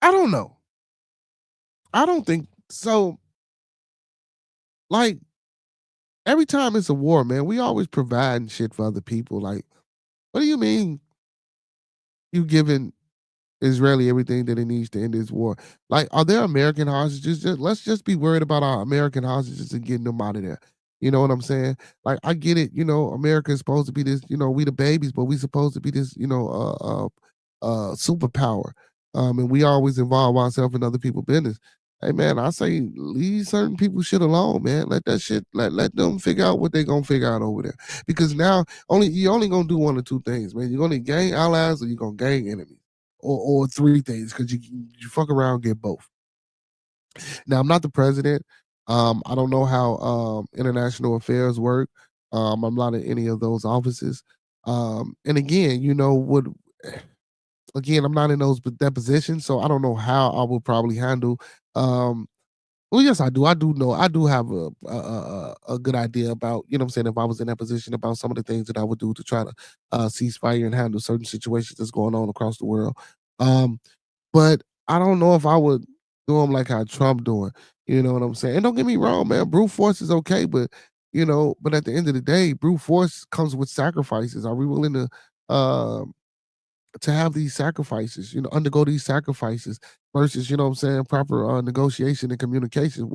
B: I don't know. I don't think so. Like every time it's a war, man, we always providing shit for other people. Like, what do you mean you giving Israeli everything that it needs to end this war? Like, are there American hostages? Let's just be worried about our American hostages and getting them out of there. You know what I'm saying? Like, I get it. You know, America is supposed to be this. You know, we the babies, but we supposed to be this. You know, superpower. And we always involve ourselves in other people's business. Hey man, I say leave certain people shit alone, man. Let that shit let them figure out what they gonna figure out over there. Because now you only gonna do one or two things, man. You're gonna gain allies or you're gonna gain enemies. Or three things, because you fuck around and get both. Now I'm not the president. I don't know how international affairs work. I'm not in any of those offices. And again, you know, again, I'm not in that position, so I don't know how I would probably handle. Well, yes, I do. I do know. I do have a good idea about, you know what I'm saying, if I was in that position, about some of the things that I would do to try to cease fire and handle certain situations that's going on across the world. Um, but I don't know if I would do them like how Trump doing. You know what I'm saying? And don't get me wrong, man. Brute force is okay, but but at the end of the day, brute force comes with sacrifices. Are we willing to have these sacrifices, undergo these sacrifices versus, you know what I'm saying, proper negotiation and communication,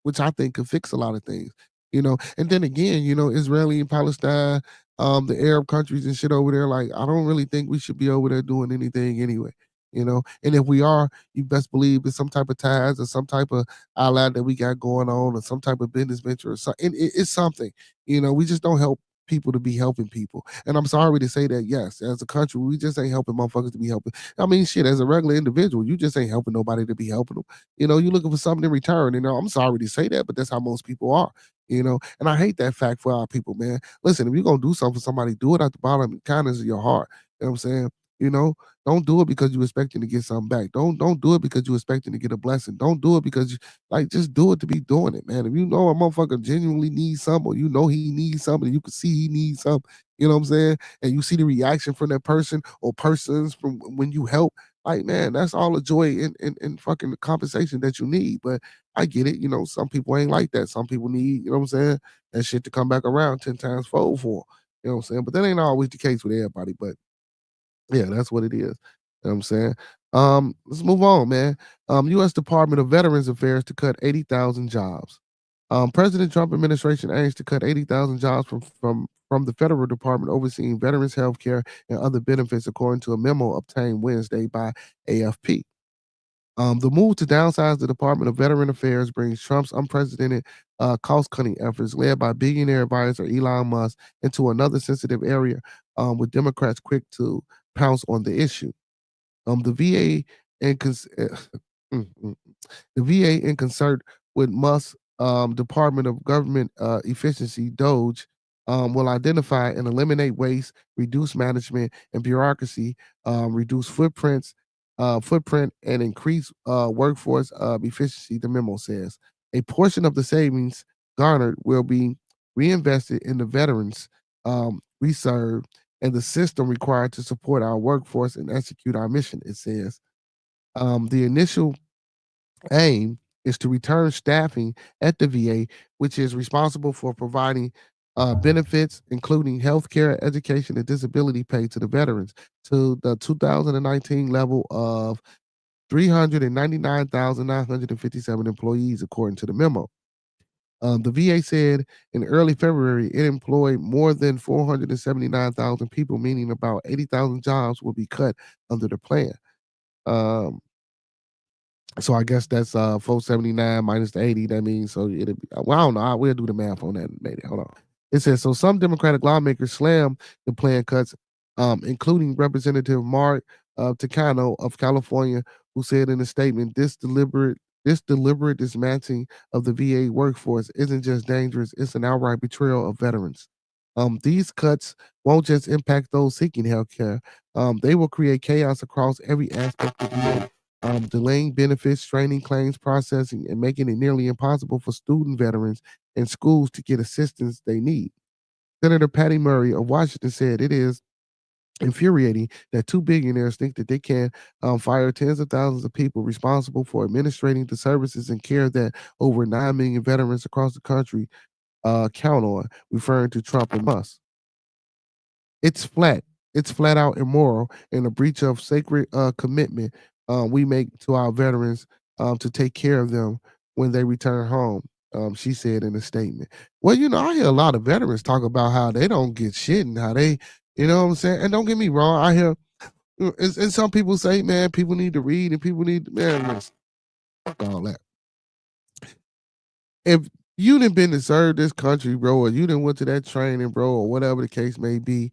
B: which I think could fix a lot of things, And then again, Israeli and Palestine, the Arab countries and shit over there, like I don't really think we should be over there doing anything anyway. And if we are, you best believe it's some type of ties or some type of ally that we got going on, or some type of business venture or something. It's something, we just don't help people to be helping people. And I'm sorry to say that, yes, as a country, we just ain't helping motherfuckers to be helping. I mean, shit, as a regular individual, you just ain't helping nobody to be helping them. You're looking for something in return. I'm sorry to say that, but that's how most people are. And I hate that fact for our people, man. Listen, if you're gonna do something for somebody, do it at the bottom of kindness of your heart. You know what I'm saying? You know, don't do it because you're expecting to get something back. Don't do it because you're expecting to get a blessing. Don't do it because just do it to be doing it, man. If you know a motherfucker genuinely needs something, or you know he needs something, you can see he needs something, you know what I'm saying? And you see the reaction from that person or persons from when you help, like, man, that's all the joy and fucking compensation that you need. But I get it, some people ain't like that. Some people need, you know what I'm saying, that shit to come back around 10 times fold for 'em. You know what I'm saying? But that ain't always the case with everybody. But yeah, that's what it is. You know what I'm saying? Let's move on, man. U.S. Department of Veterans Affairs to cut 80,000 jobs. President Trump administration aims to cut 80,000 jobs from the federal department overseeing veterans health care and other benefits, according to a memo obtained Wednesday by AFP. The move to downsize the Department of Veteran Affairs brings Trump's unprecedented cost-cutting efforts, led by billionaire advisor Elon Musk, into another sensitive area, with Democrats quick to pounce on the issue. The VA and mm, mm, the VA, in concert with Musk's Department of Government Efficiency (DOGE), will identify and eliminate waste, reduce management and bureaucracy, reduce footprint, and increase workforce efficiency. The memo says a portion of the savings garnered will be reinvested in the veterans we serve and the system required to support our workforce and execute our mission, it says. The initial aim is to return staffing at the VA, which is responsible for providing benefits, including healthcare, education, and disability pay to the veterans, to the 2019 level of 399,957 employees, according to the memo. The VA said in early February it employed more than 479,000 people, meaning about 80,000 jobs will be cut under the plan. Um, so I guess that's 479 minus the 80. That means so it'll be, well, I don't know. We'll do the math on that maybe. Hold on. It says so some Democratic lawmakers slammed the plan cuts, including Representative Mark Takano of California, who said in a statement, this deliberate dismantling of the VA workforce isn't just dangerous, it's an outright betrayal of veterans. These cuts won't just impact those seeking health care. They will create chaos across every aspect of VA, delaying benefits, straining claims processing, and making it nearly impossible for student veterans and schools to get assistance they need. Senator Patty Murray of Washington said it is infuriating that two billionaires think that they can fire tens of thousands of people responsible for administrating the services and care that over 9 million veterans across the country count on, referring to Trump and Musk. It's flat. It's flat out immoral and a breach of sacred commitment we make to our veterans to take care of them when they return home. She said in a statement. Well, I hear a lot of veterans talk about how they don't get shit and how they, you know what I'm saying? And don't get me wrong, I hear, and some people say, man, people need to read and people need, man, listen, fuck all that. If you didn't been to serve this country, bro, or you didn't went to that training, bro, or whatever the case may be,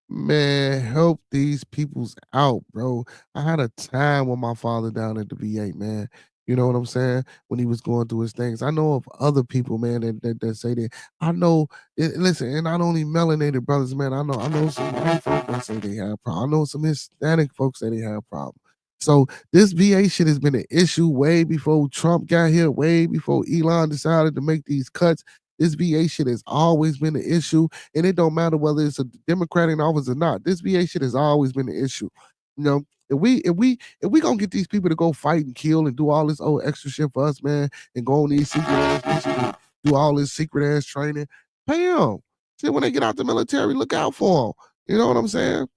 B: man, help these peoples out, bro. I had a time with my father down at the VA, man. You know what I'm saying? When he was going through his things. I know of other people, man, that say that. I know, listen, and not only melanated brothers, man. I know some white folks that say they have problems. I know some Hispanic folks that they have problems. So this VA shit has been an issue way before Trump got here, way before Elon decided to make these cuts. This VA shit has always been an issue, and it don't matter whether it's a Democrat in office or not. This VA shit has always been an issue. You know, if we gonna get these people to go fight and kill and do all this old extra shit for us, man, and go on these secret ass missions and do all this secret ass training, pay them. See, when they get out the military, look out for them. You know what I'm saying?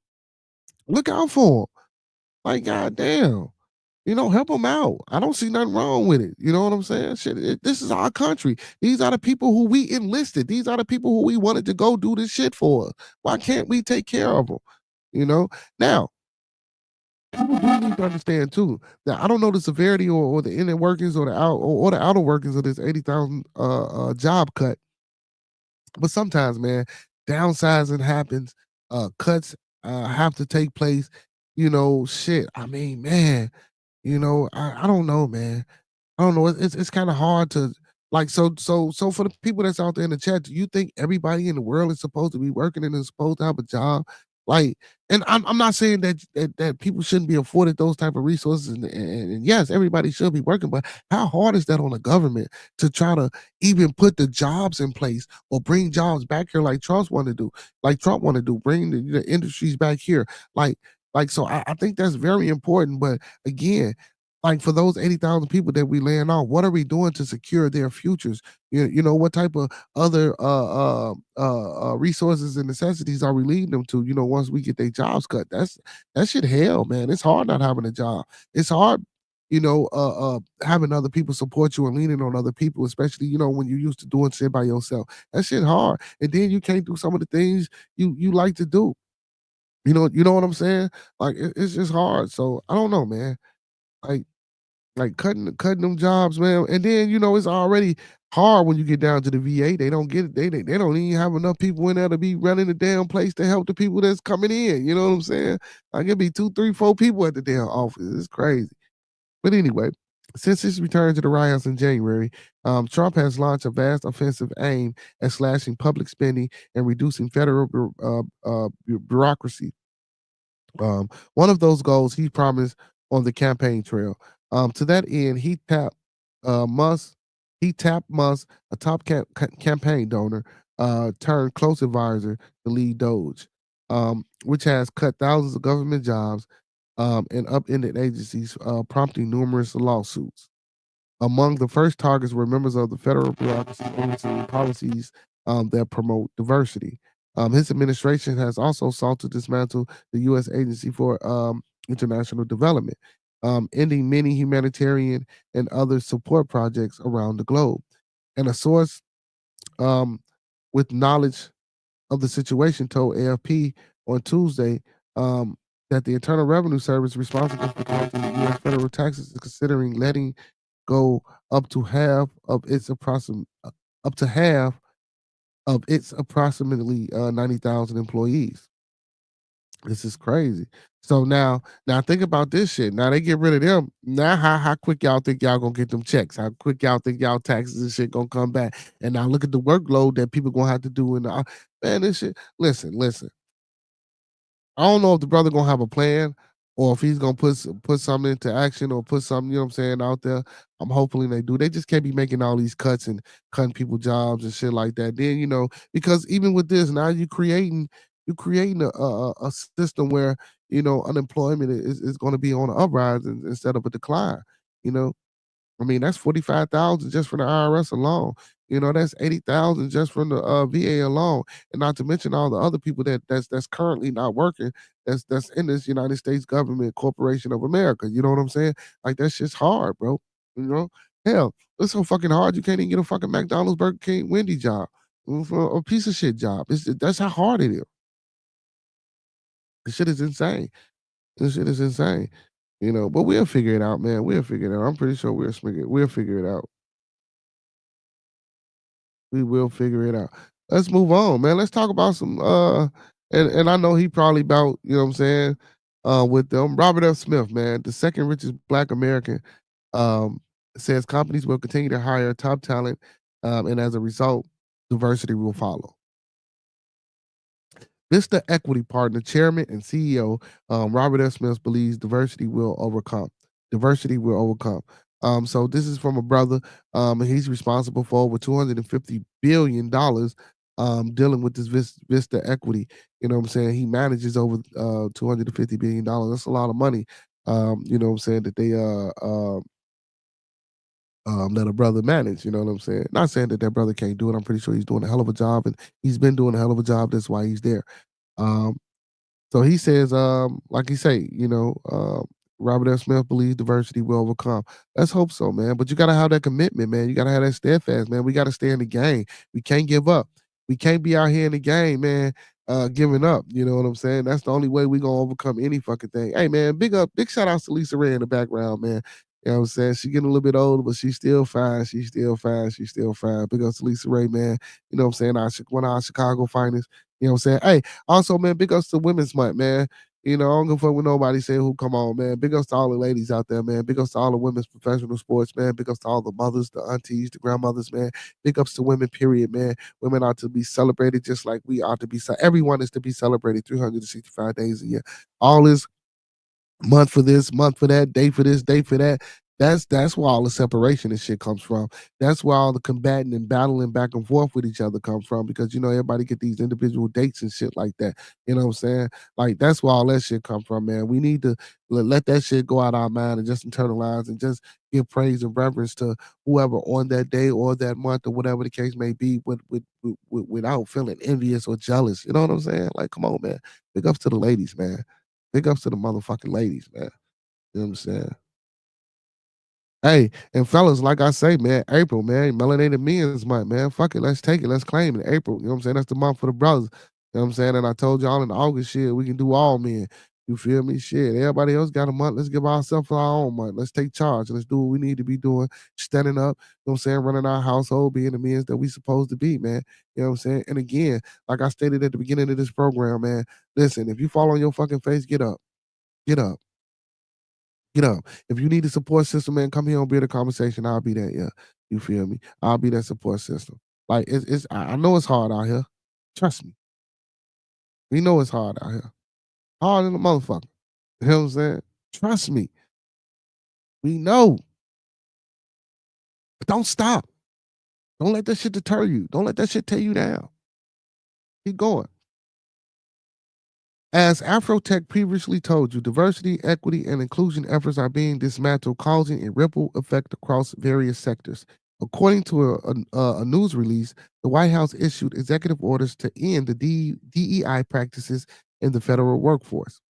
B: Look out for them. Like, goddamn. Help them out. I don't see nothing wrong with it. You know what I'm saying? Shit, this is our country. These are the people who we enlisted. These are the people who we wanted to go do this shit for. Why can't we take care of them? Now, people do need to understand too that I don't know the severity or the inner workings or the outer workings of this 80,000 job cut, but sometimes, man, downsizing happens. Cuts have to take place. Shit. I mean, man. I don't know, man. I don't know. It's kind of hard to like. So for the people that's out there in the chat, do you think everybody in the world is supposed to be working and is supposed to have a job? Like, and I'm not saying that people shouldn't be afforded those type of resources, and yes, everybody should be working. But how hard is that on the government to try to even put the jobs in place or bring jobs back here like Trump want to do, bring the industries back here, so I think that's very important. But again, like for those 80,000 people that we laying off, what are we doing to secure their futures? What type of other resources and necessities are we leading them to? Once we get their jobs cut, that shit hell, man. It's hard not having a job. It's hard, having other people support you and leaning on other people, especially when you're used to doing shit by yourself. That shit hard, and then you can't do some of the things you like to do. You know what I'm saying? Like it's just hard. So I don't know, man. Like cutting them jobs, man. And then it's already hard when you get down to the VA. They don't get it. They don't even have enough people in there to be running the damn place to help the people that's coming in. You know what I'm saying? Like it'd be 2, 3, 4 people at the damn office. It's crazy. But anyway, since his return to the White House in January, Trump has launched a vast offensive aimed at slashing public spending and reducing federal bureaucracy. One of those goals he promised on the campaign trail. To that end, he tapped Musk, a top campaign donor, turned close advisor to lead Doge, which has cut thousands of government jobs and upended agencies, prompting numerous lawsuits. Among the first targets were members of the federal bureaucracy overseeing policies that promote diversity. His administration has also sought to dismantle the U.S. Agency for International Development, ending many humanitarian and other support projects around the globe. And a source um, with knowledge of the situation told AFP on Tuesday that the Internal Revenue Service, responsible for collecting U.S. federal taxes, is considering letting go up to half of its approximately 90,000 employees. This is crazy. So now think about this shit. Now they get rid of them. Now how quick y'all think y'all gonna get them checks? How quick y'all think y'all taxes and shit gonna come back? And now look at the workload that people gonna have to do in the man. This shit. Listen. I don't know if the brother gonna have a plan or if he's gonna put something into action or put something, you know what I'm saying, out there. I'm hoping they do. They just can't be making all these cuts and cutting people jobs and shit like that. Then, because even with this, now you creating a system where, unemployment is gonna be on the uprise instead of a decline, you know. I mean, that's 45,000 just from the IRS alone. That's 80,000 just from the VA alone, and not to mention all the other people that's currently not working. That's in this United States government corporation of America. You know what I'm saying? Like that shit's hard, bro. You know, hell, it's so fucking hard. You can't even get a fucking McDonald's, Burger King, Wendy job, for a piece of shit job. That's how hard it is. This shit is insane. This shit is insane. But we'll figure it out, man. We'll figure it out. I'm pretty sure we'll figure it out. We will figure it out. Let's move on, man. Let's talk about some and I know he probably about, you know what I'm saying, with them. Robert F. Smith, man, the second richest black American, um, says companies will continue to hire top talent, and as a result, diversity will follow. Vista Equity Partner Chairman and CEO Robert F. Smith believes diversity will overcome. Diversity will overcome. So this is from a brother, and he's responsible for over $250 billion dealing with this Vista Equity. You know what I'm saying? He manages over $250 billion. That's a lot of money. You know what I'm saying, that they let a brother manage. You know what I'm saying? Not saying that brother can't do it. I'm pretty sure he's doing a hell of a job, and he's been doing a hell of a job. That's why he's there. Um, so he says, like he say, Robert F. Smith believes diversity will overcome. Let's hope so, man. But you gotta have that commitment, man. You gotta have that steadfast, man. We gotta stay in the game. We can't give up. We can't be out here in the game, man, giving up. You know what I'm saying? That's the only way we gonna overcome any fucking thing. Hey, man, big shout outs to Lisa Ray in the background, man. You know what I'm saying? She getting a little bit older, but she's still fine. She's still fine. She's still fine. Big ups to Lisa Ray, man. You know what I'm saying? One of our Chicago finest. You know what I'm saying? Hey, also, man, big ups to Women's Month, man. I don't give a fuck with nobody saying who come on, man. Big ups to all the ladies out there, man. Big ups to all the women's professional sports, man. Big ups to all the mothers, the aunties, the grandmothers, man. Big ups to women, period, man. Women ought to be celebrated just like we ought to be. Everyone is to be celebrated 365 days a year. All is month for this, month for that, day for this, day for that. That's where all the separation and shit comes from. That's where all the combating and battling back and forth with each other come from, because everybody get these individual dates and shit like that. You know what I'm saying? Like that's where all that shit come from, man. We need to let that shit go out our mind and just internalize and just give praise and reverence to whoever on that day or that month or whatever the case may be, without feeling envious or jealous. You know what I'm saying? Like, come on, man. Big ups to the ladies, man. Big ups to the motherfucking ladies, man. You know what I'm saying? Hey, and fellas, like I say, man, April, man, melanated men's month, man. Fuck it, let's take it, let's claim it. April, you know what I'm saying? That's the month for the brothers. You know what I'm saying? And I told y'all in August, shit, we can do all men. You feel me? Shit, everybody else got a month. Let's give ourselves our own month. Let's take charge. Let's do what we need to be doing, standing up, you know what I'm saying, running our household, being the men that we supposed to be, man. You know what I'm saying? And again, like I stated at the beginning of this program, man, listen, if you fall on your fucking face, get up. Get up. Get up. If you need a support system, man, come here and be the conversation. I'll be there. Yeah. You feel me? I'll be that support system. Like it's I know it's hard out here. Trust me. We know it's hard out here. Hard in the motherfucker. You know what I'm saying? Trust me. We know. But don't stop. Don't let that shit deter you. Don't let that shit tear you down. Keep going. As Afrotech previously told you, diversity, equity, and inclusion efforts are being dismantled, causing a ripple effect across various sectors. According to a news release, the White House issued executive orders to end the DEI practices in the federal workforce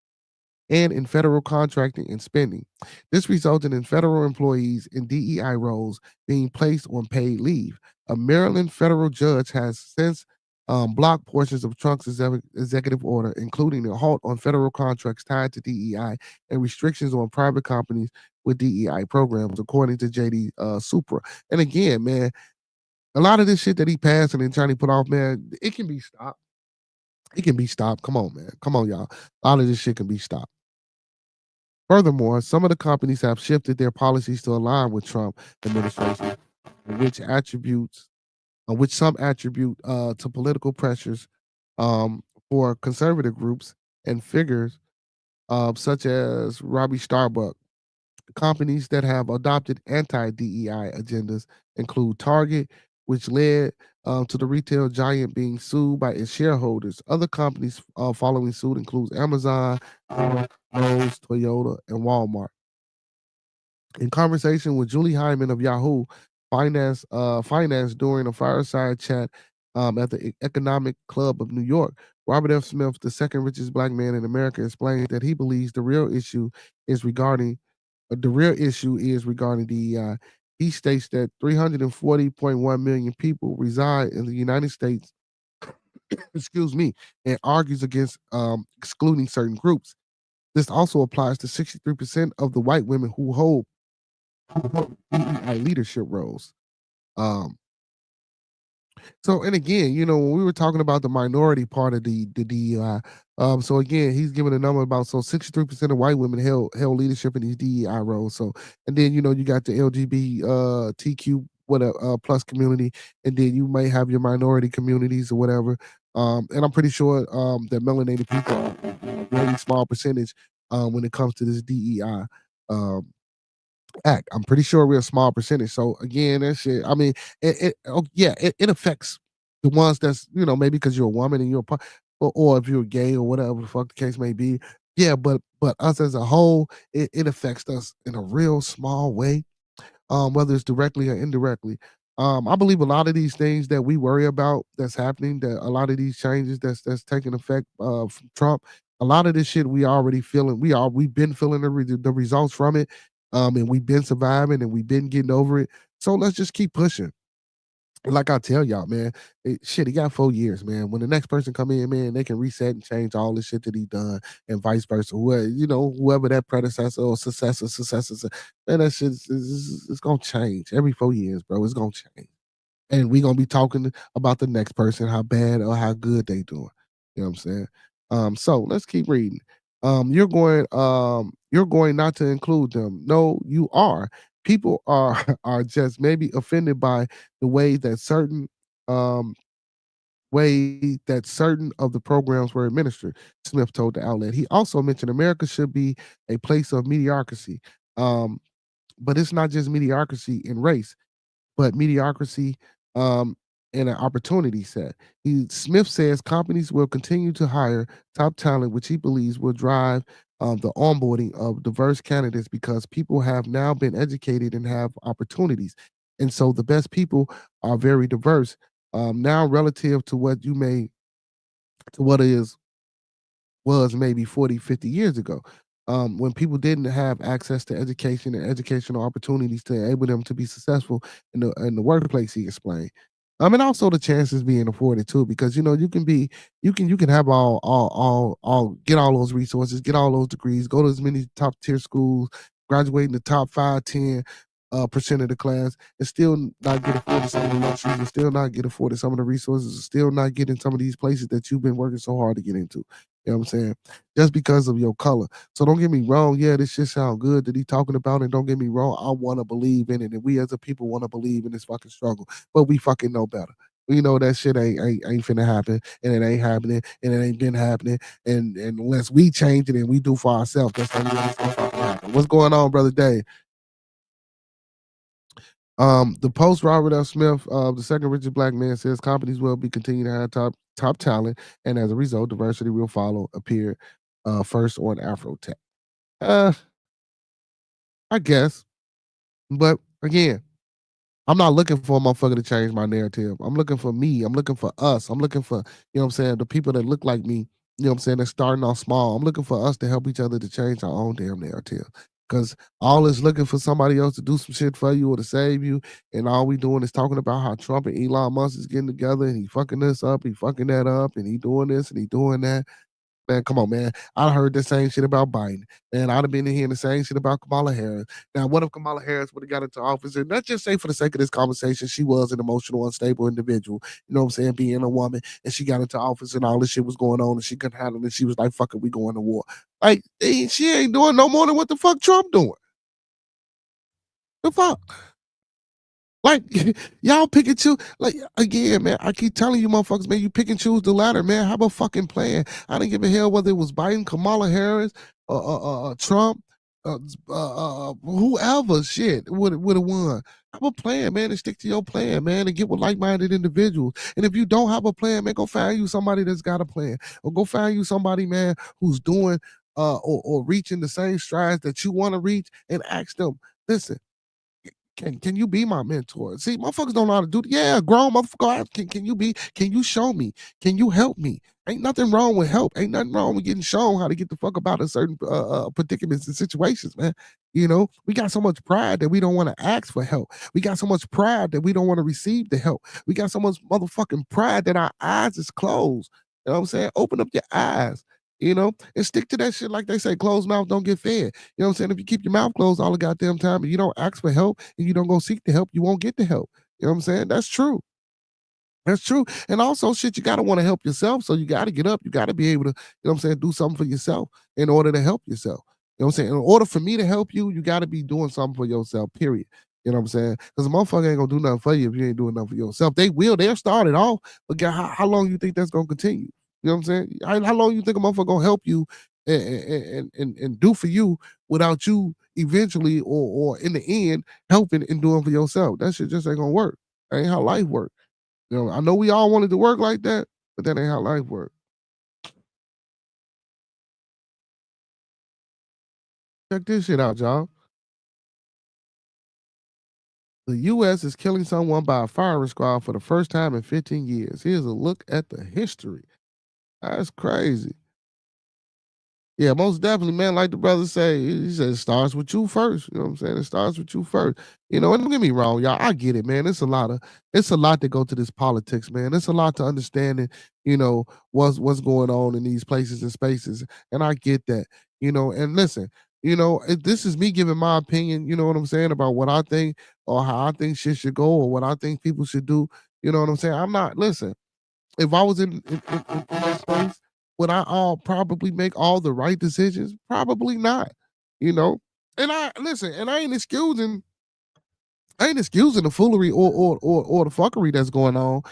B: and in federal contracting and spending. This resulted in federal employees in DEI roles being placed on paid leave. A Maryland federal judge has since blocked portions of Trump's executive order, including a halt on federal contracts tied to DEI and restrictions on private companies with DEI programs, according to JD Supra. And again, man, a lot of this shit that he passed and then trying to put off, man, it can be stopped. It can be stopped. Come on, man. Come on, y'all. A lot of this shit can be stopped. Furthermore, some of the companies have shifted their policies to align with Trump administration, which some attribute to political pressures for conservative groups and figures such as Robbie Starbuck. Companies that have adopted anti-DEI agendas include Target, which led to the retail giant being sued by its shareholders. Other companies following suit includes Amazon, Lowe's, Toyota, and Walmart. In conversation with Julie Hyman of Yahoo Finance during a fireside chat at the Economic Club of New York, Robert F. Smith, the second richest black man in America, explained that he believes the real issue is regarding DEI. He states that 340.1 million people reside in the United States, excuse me, and argues against excluding certain groups. This also applies to 63% of the white women who hold DEI leadership roles. Um, so, and again, you know, when we were talking about the minority part of the DEI, so again, he's giving a number about 63% of white women held leadership in these DEI roles. So, and then you know you got the LGBTQ plus community, and then you may have your minority communities or whatever. And I'm pretty sure that melanated people are a very small percentage when it comes to this DEI. Act. I'm pretty sure we're a small percentage. So again, that shit. I mean, it affects the ones that's maybe because you're a woman and you're or if you're gay or whatever the fuck the case may be. Yeah, but us as a whole, it affects us in a real small way, whether it's directly or indirectly. I believe a lot of these things that we worry about that's happening, that a lot of these changes that's taking effect from Trump, a lot of this shit we already feeling. We've been feeling the results from it, and we've been surviving and we've been getting over it. So let's just keep pushing. Like I tell y'all, man, shit, he got 4 years, man. When the next person come in, man, they can reset and change all the shit that he done, and vice versa. Whoever that predecessor or successor, man, that shit it's gonna change every 4 years, bro. It's gonna change, and we gonna be talking about the next person, how bad or how good they doing. You know what I'm saying? So let's keep reading. You're going not to include them. No, you are. People are are just maybe offended by the um way that certain of the programs were administered, Smith told the outlet. He also mentioned America should be a place of mediocrity. Um, but it's not just mediocrity in race but mediocrity um, and an opportunity set. Smith says companies will continue to hire top talent, which he believes will drive the onboarding of diverse candidates because people have now been educated and have opportunities. And so the best people are very diverse now relative to what is was maybe 40, 50 years ago. When people didn't have access to education and educational opportunities to enable them to be successful in the workplace, he explained. And also the chances being afforded too, because you can have all get all those resources, get all those degrees, go to as many top tier schools, graduate in the top 5, 10% of the class, and still not get afforded some of the luxuries, and still not get afforded some of the resources, and still not get in some of these places that you've been working so hard to get into. You know what I'm saying? Just because of your color. So don't get me wrong. Yeah, this shit sound good that he talking about, and don't get me wrong. I want to believe in it, and we as a people want to believe in this fucking struggle, but we fucking know better. We know that shit ain't finna happen, and it ain't happening, and it ain't been happening, and unless we change it and we do for ourselves, that's the only way it's gonna fucking happen. What's going on, brother Dave? The post Robert F. Smith, the second richest black man, says companies will be continuing to hire top talent, and as a result, diversity will follow. Appear first on Afro Tech. I guess, but again, I'm not looking for a motherfucker to change my narrative. I'm looking for me. I'm looking for us. I'm looking for, you know what I'm saying, the people that look like me, you know what I'm saying, that's starting off small. I'm looking for us to help each other to change our own damn narrative. Because all is looking for somebody else to do some shit for you or to save you. And all we doing is talking about how Trump and Elon Musk is getting together and he fucking this up, he fucking that up, and he doing this and he doing that. Man, come on, man. I heard the same shit about Biden. And I'd have been hearing the same shit about Kamala Harris. Now, what if Kamala Harris would have got into office? And let's just say, for the sake of this conversation, she was an emotional, unstable individual. You know what I'm saying? Being a woman, and she got into office, and all this shit was going on, and she couldn't handle it. She was like, "Fuck it, we going to war." Like, she ain't doing no more than what the fuck Trump doing. The fuck. Like, y'all pick and choose. Like, again, man, I keep telling you motherfuckers, man, you pick and choose the latter, man. Have a fucking plan. I didn't give a hell whether it was Biden, Kamala Harris, Trump, whoever, shit, would have won. Have a plan, man, and stick to your plan, man, and get with like-minded individuals. And if you don't have a plan, man, go find you somebody that's got a plan. Or go find you somebody, man, who's doing or reaching the same strides that you want to reach, and ask them, listen, can you be my mentor? See, motherfuckers don't know how to do that. Yeah, grown motherfucker. Can you show me? Can you help me? Ain't nothing wrong with help. Ain't nothing wrong with getting shown how to get the fuck about a certain predicaments and situations, man. You know, we got so much pride that we don't want to ask for help. We got so much pride that we don't want to receive the help. We got so much motherfucking pride that our eyes is closed. You know what I'm saying? Open up your eyes, you know, and stick to that shit like they say, closed mouth don't get fed. You know what I'm saying? If you keep your mouth closed all the goddamn time and you don't ask for help and you don't go seek the help, you won't get the help. You know what I'm saying? That's true. That's true. And also, shit, you gotta want to help yourself. So you gotta get up. You gotta be able to, you know what I'm saying, do something for yourself in order to help yourself. You know what I'm saying? In order for me to help you, you gotta be doing something for yourself, period. You know what I'm saying? Because a motherfucker ain't gonna do nothing for you if you ain't doing nothing for yourself. They will, they'll start it off, but how long you think that's gonna continue? You know what I'm saying? How long you think a motherfucker gonna help you and do for you without you eventually or in the end helping and doing for yourself? That shit just ain't gonna work. That ain't how life works. You know, I know we all wanted to work like that, but that ain't how life works. Check this shit out, y'all. The U.S. is killing someone by a firing squad for the first time in 15 years. Here's a look at the history. That's crazy. Yeah, most definitely, man. Like the brother say, he said it starts with you first. You know what I'm saying? It starts with you first. You know, and don't get me wrong, y'all. I get it, man. It's a lot to go to this politics, man. It's a lot to understanding, you know, what's going on in these places and spaces. And I get that. You know, and listen, you know, this is me giving my opinion, you know what I'm saying, about what I think or how I think shit should go or what I think people should do. You know what I'm saying? I'm not listen if I was in that space, would I all probably make all the right decisions? Probably not. You know, and I listen, and I ain't excusing the foolery or the fuckery that's going on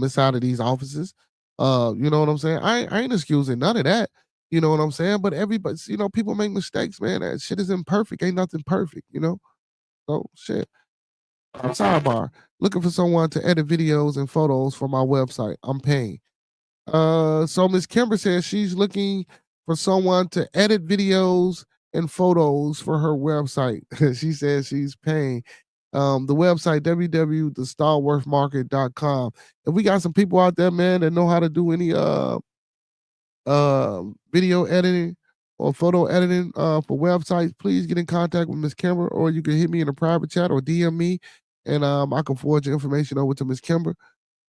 B: inside of these offices. You know what I'm saying? I ain't excusing none of that. You know what I'm saying? But everybody, you know, people make mistakes, man. That shit is imperfect. Ain't nothing perfect, you know? So shit. Sidebar. Looking for someone to edit videos and photos for my website. I'm paying. So Miss Kimber says she's looking for someone to edit videos and photos for her website. She says she's paying. The website www.thestarworthmarket.com. If we got some people out there, man, that know how to do any video editing or photo editing for websites, please get in contact with Miss Kimber, or you can hit me in a private chat or DM me, and I can forward your information over to Miss Kimber.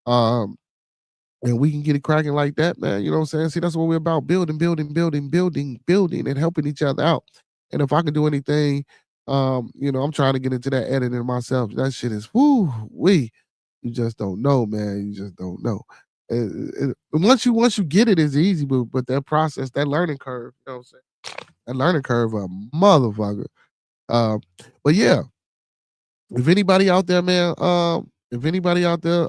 B: Um, and we can get it cracking like that, man. You know what I'm saying? See, that's what we're about: building, and helping each other out. And if I can do anything, you know, I'm trying to get into that editing myself. That shit is woo wee. You just don't know, man. You just don't know. Once you get it, it's easy, but that process, that learning curve, you know what I'm saying? That learning curve, a motherfucker. Um, but yeah, if anybody out there, man, if anybody out there,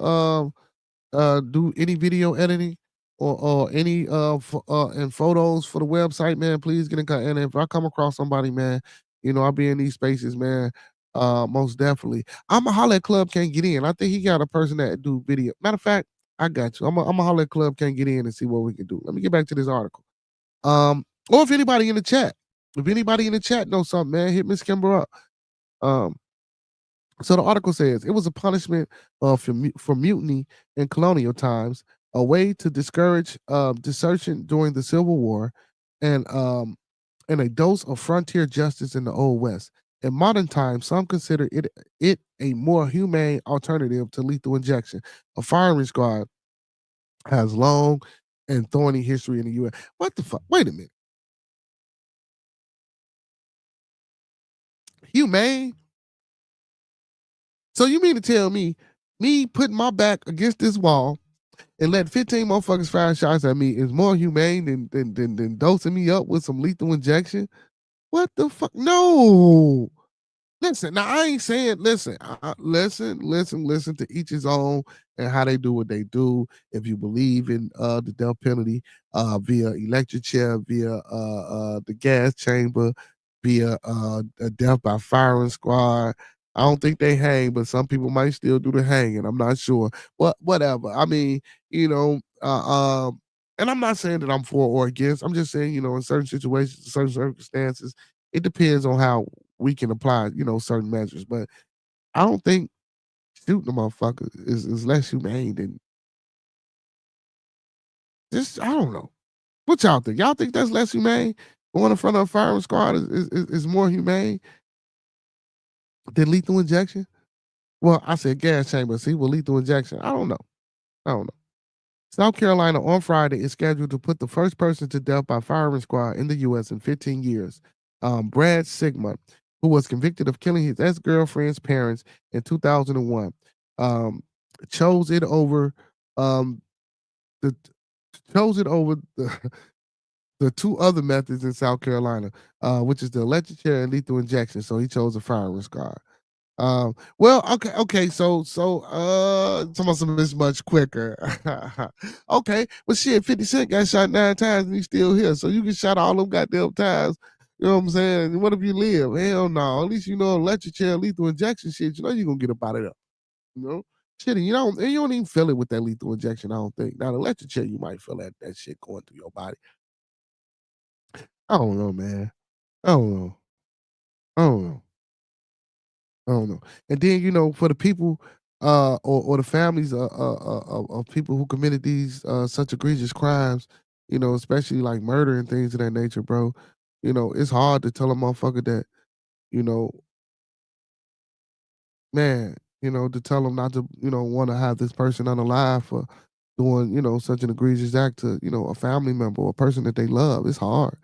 B: do any video editing or any and photos for the website, man, please get in contact. And if I come across somebody, man, you know, I'll be in these spaces, man. Most definitely. I'm a holla at Club can't get in. I think he got a person that do video. Matter of fact, I got you. I'm a holler at Club Can't Get In and see what we can do. Let me get back to this article. Or if anybody in the chat, knows something, man, hit Miss Kimber up. So the article says it was a punishment for mutiny in colonial times, a way to discourage desertion during the Civil War, and a dose of frontier justice in the Old West. In modern times, some consider it a more humane alternative to lethal injection. A firing squad has long and thorny history in the U.S. What the fuck? Wait a minute. Humane? So you mean to tell me putting my back against this wall and let 15 motherfuckers fire shots at me is more humane than dosing me up with some lethal injection? What the fuck? No. Listen, now I ain't saying listen, listen to each his own and how they do what they do. If you believe in the death penalty via electric chair, via the gas chamber, via a death by firing squad. I don't think they hang, but some people might still do the hanging. I'm not sure. Whatever. I mean, you know, and I'm not saying that I'm for or against. I'm just saying, in certain situations, certain circumstances, it depends on how we can apply, certain measures. But I don't think shooting a motherfucker is less humane than just, I don't know. What y'all think? Y'all think that's less humane? Going in front of a firing squad is more humane than lethal injection? Well, I said gas chamber. See, well, lethal injection. I don't know. South Carolina on Friday is scheduled to put the first person to death by firing squad in the U.S. in 15 years. Brad Sigmund, who was convicted of killing his ex-girlfriend's parents in 2001, chose it over um, the the two other methods in South Carolina, which is the electric chair and lethal injection. So he chose a firing squad. Well, okay, so some is much quicker. Okay, but shit, 50 Cent got shot 9 times and he's still here. So you get shot all them goddamn times. You know what I'm saying? What if you live? Hell no. At least electric chair, lethal injection shit. You're gonna get up out of there. You know? Shit, and you don't even feel it with that lethal injection, I don't think. Now the electric chair, you might feel that shit going through your body. I don't know, man. I don't know. I don't know. I don't know. And then, for the people or the families of people who committed these such egregious crimes, especially like murder and things of that nature, bro. It's hard to tell a motherfucker that, you know, man, to tell them not to, want to have this person unalive for doing, such an egregious act to, a family member or a person that they love. It's hard.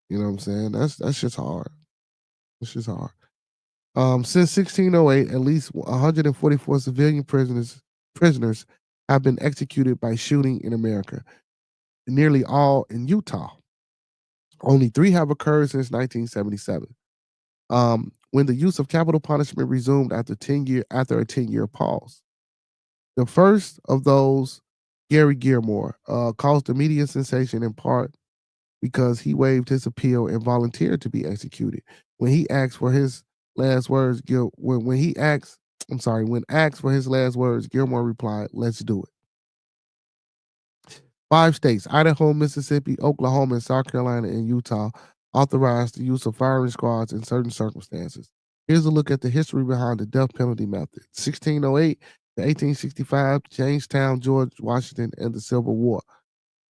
B: You know what I'm saying? That's just hard. It's just hard. Since 1608, at least 144 civilian prisoners have been executed by shooting in America, nearly all in Utah. Only 3 have occurred since 1977, when the use of capital punishment resumed after a 10-year pause. The first of those, Gary Gilmore, caused immediate sensation in part because he waived his appeal and volunteered to be executed. When he asked for his last words, when asked for his last words, Gilmore replied, "Let's do it." 5 states, Idaho, Mississippi, Oklahoma, and South Carolina and Utah, authorized the use of firing squads in certain circumstances. Here's a look at the history behind the death penalty method. 1608 to 1865, Jamestown, George Washington, and the Civil War.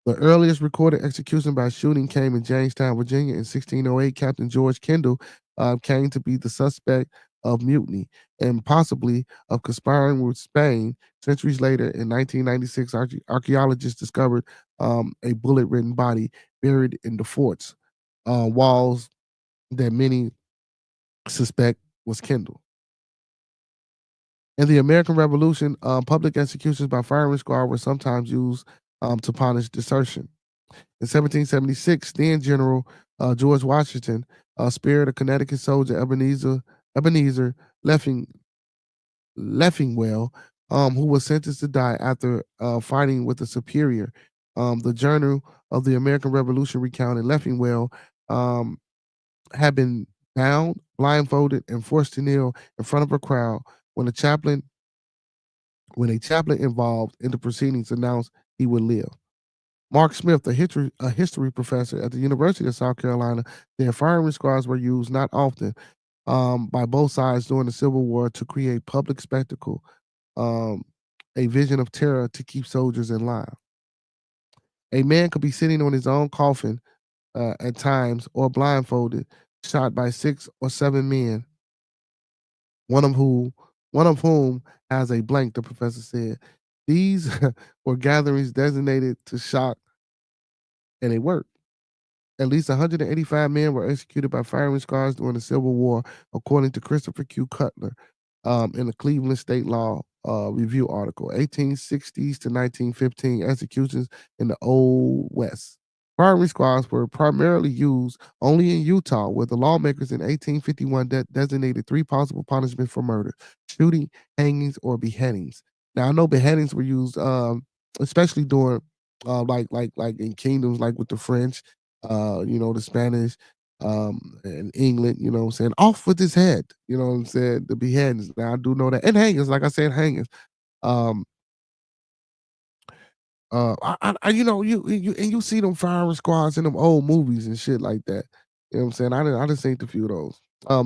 B: The earliest recorded execution by shooting came in Jamestown, Virginia in 1608. Captain George Kendall came to be the suspect of mutiny and possibly of conspiring with Spain. Centuries later, in 1996, archaeologists discovered a bullet-ridden body buried in the fort's walls that many suspect was Kendall. In the American Revolution, public executions by firing squad were sometimes used to punish desertion. In 1776, then General George Washington spared a Connecticut soldier, Ebenezer Leffingwell, who was sentenced to die after fighting with a superior. The Journal of the American Revolution recounted Leffingwell had been bound, blindfolded, and forced to kneel in front of a crowd when a chaplain when a chaplain involved in the proceedings announced he would live. Mark Smith, a history professor at the University of South Carolina, said firing squads were used not often by both sides during the Civil War to create public spectacle, um, a vision of terror to keep soldiers in line. A man could be sitting on his own coffin at times or blindfolded, shot by 6 or 7 men, one of whom has a blank, the professor said. These were gatherings designated to shock, and it worked. At least 185 men were executed by firing squads during the Civil War, according to Christopher Q. Cutler in the Cleveland State Law Review article. 1860s to 1915 executions in the Old West. Firing squads were primarily used only in Utah, where the lawmakers in 1851 designated 3 possible punishments for murder: shooting, hangings, or beheadings. Now, I know beheadings were used, especially during, like in kingdoms, like with the French, the Spanish, and England. You know what I'm saying? Off with his head. You know what I'm saying? The beheadings. Now, I do know that, and hangings. Like I said, hangings. Um, you see them firing squads in them old movies and shit like that. You know what I'm saying? I done seen a few of those.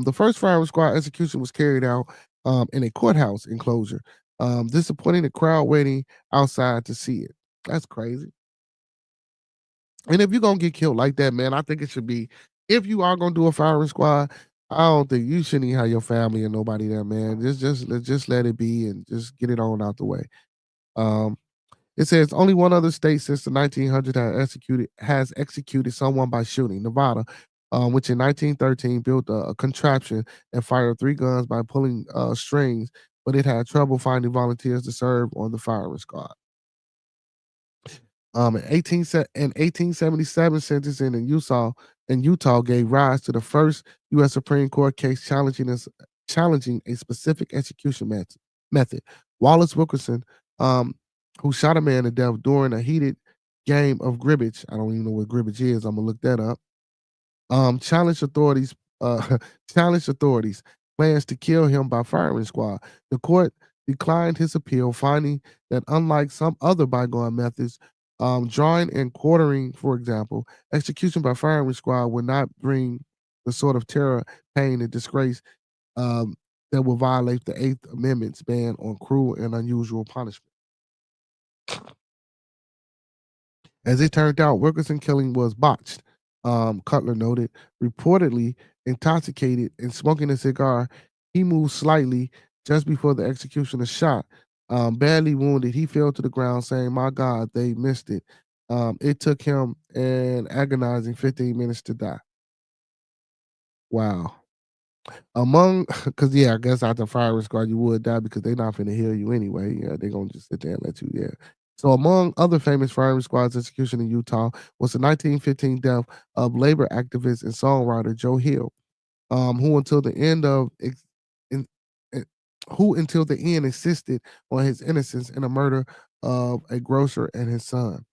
B: The first firing squad execution was carried out in a courthouse enclosure, disappointing the crowd waiting outside to see it. That's crazy. And if you're gonna get killed like that, man, I think it should be, if you are gonna do a firing squad, I don't think you shouldn't even have your family and nobody there, man. Just let it be and just get it on out the way. Um, it says only one other state since the 1900s has executed someone by shooting: Nevada, which in 1913 built a contraption and fired 3 guns by pulling strings, but it had trouble finding volunteers to serve on the firing squad. In 1877, sentencing in Utah gave rise to the first U.S. Supreme Court case challenging a specific execution method. Wallace Wilkerson, um, who shot a man to death during a heated game of cribbage. I don't even know what cribbage is. I'm gonna look that up. Challenged authorities challenged authorities plans to kill him by firing squad. The court declined his appeal, finding that unlike some other bygone methods, drawing and quartering, for example, execution by firing squad would not bring the sort of terror, pain, and disgrace um, that will violate the Eighth Amendment's ban on cruel and unusual punishment. As it turned out, Wilkerson killing was botched. Cutler noted, reportedly intoxicated and smoking a cigar, he moved slightly just before the executioner shot. Badly wounded, he fell to the ground saying, "My God, they missed it." It took him an agonizing 15 minutes to die. Wow. Because I guess after firing squad, you would die because they're not finna heal you anyway. Yeah, they're gonna just sit there and let you. Yeah. So among other famous firing squad's execution in Utah was the 1915 death of labor activist and songwriter Joe Hill, who until the end in, in- who until the end insisted on his innocence in the murder of a grocer and his son.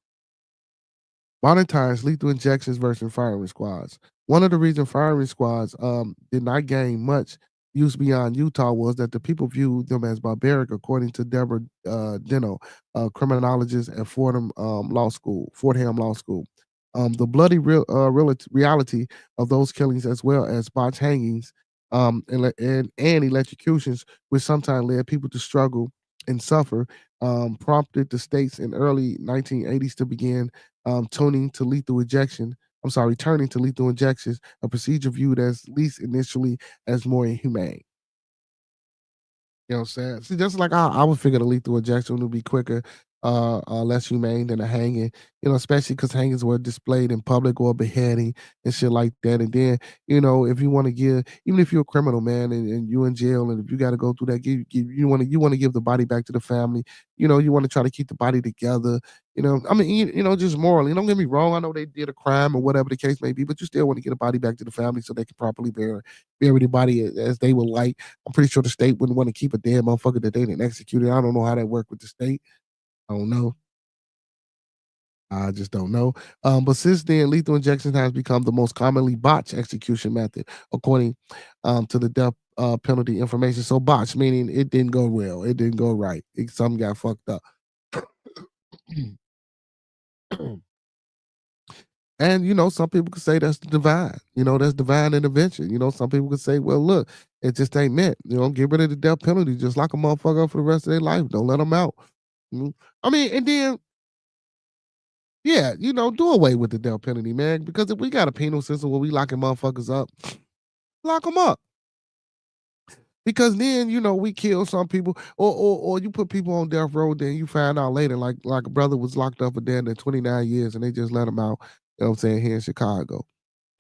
B: Modern times, lethal injections versus firing squads. One of the reasons firing squads did not gain much use beyond Utah was that the people viewed them as barbaric, according to Deborah Deno, a criminologist at Fordham Law School. The bloody reality of those killings, as well as botched hangings and electrocutions, which sometimes led people to struggle and suffer, prompted the states in early 1980s to begin turning to lethal injections, a procedure viewed as least initially as more inhumane. You know what I'm saying? See, just like I would figure the lethal injection would be quicker, less humane than a hanging, especially because hangings were displayed in public or beheading and shit like that. And then, if you want to give, even if you're a criminal, man, and you're in jail, and if you got to go through that, you want to give the body back to the family. You want to try to keep the body together. I mean, just morally. Don't get me wrong. I know they did a crime or whatever the case may be, but you still want to get a body back to the family so they can properly bury the body as they would like. I'm pretty sure the state wouldn't want to keep a dead motherfucker that they didn't execute. I don't know how that worked with the state. I don't know. I just don't know. But since then, lethal injection has become the most commonly botched execution method, according to the death penalty information. So botched, meaning it didn't go well. It didn't go right. Something got fucked up. And some people could say that's divine. That's divine intervention. Some people could say, well, look, it just ain't meant. Get rid of the death penalty. Just lock a motherfucker up for the rest of their life. Don't let them out. I mean, and then yeah, do away with the death penalty, man. Because if we got a penal system where we locking motherfuckers up, lock them up. Because then we kill some people, or you put people on death row, then you find out later, like a brother was locked up for dead 29 years, and they just let him out. You know what I'm saying, here in Chicago.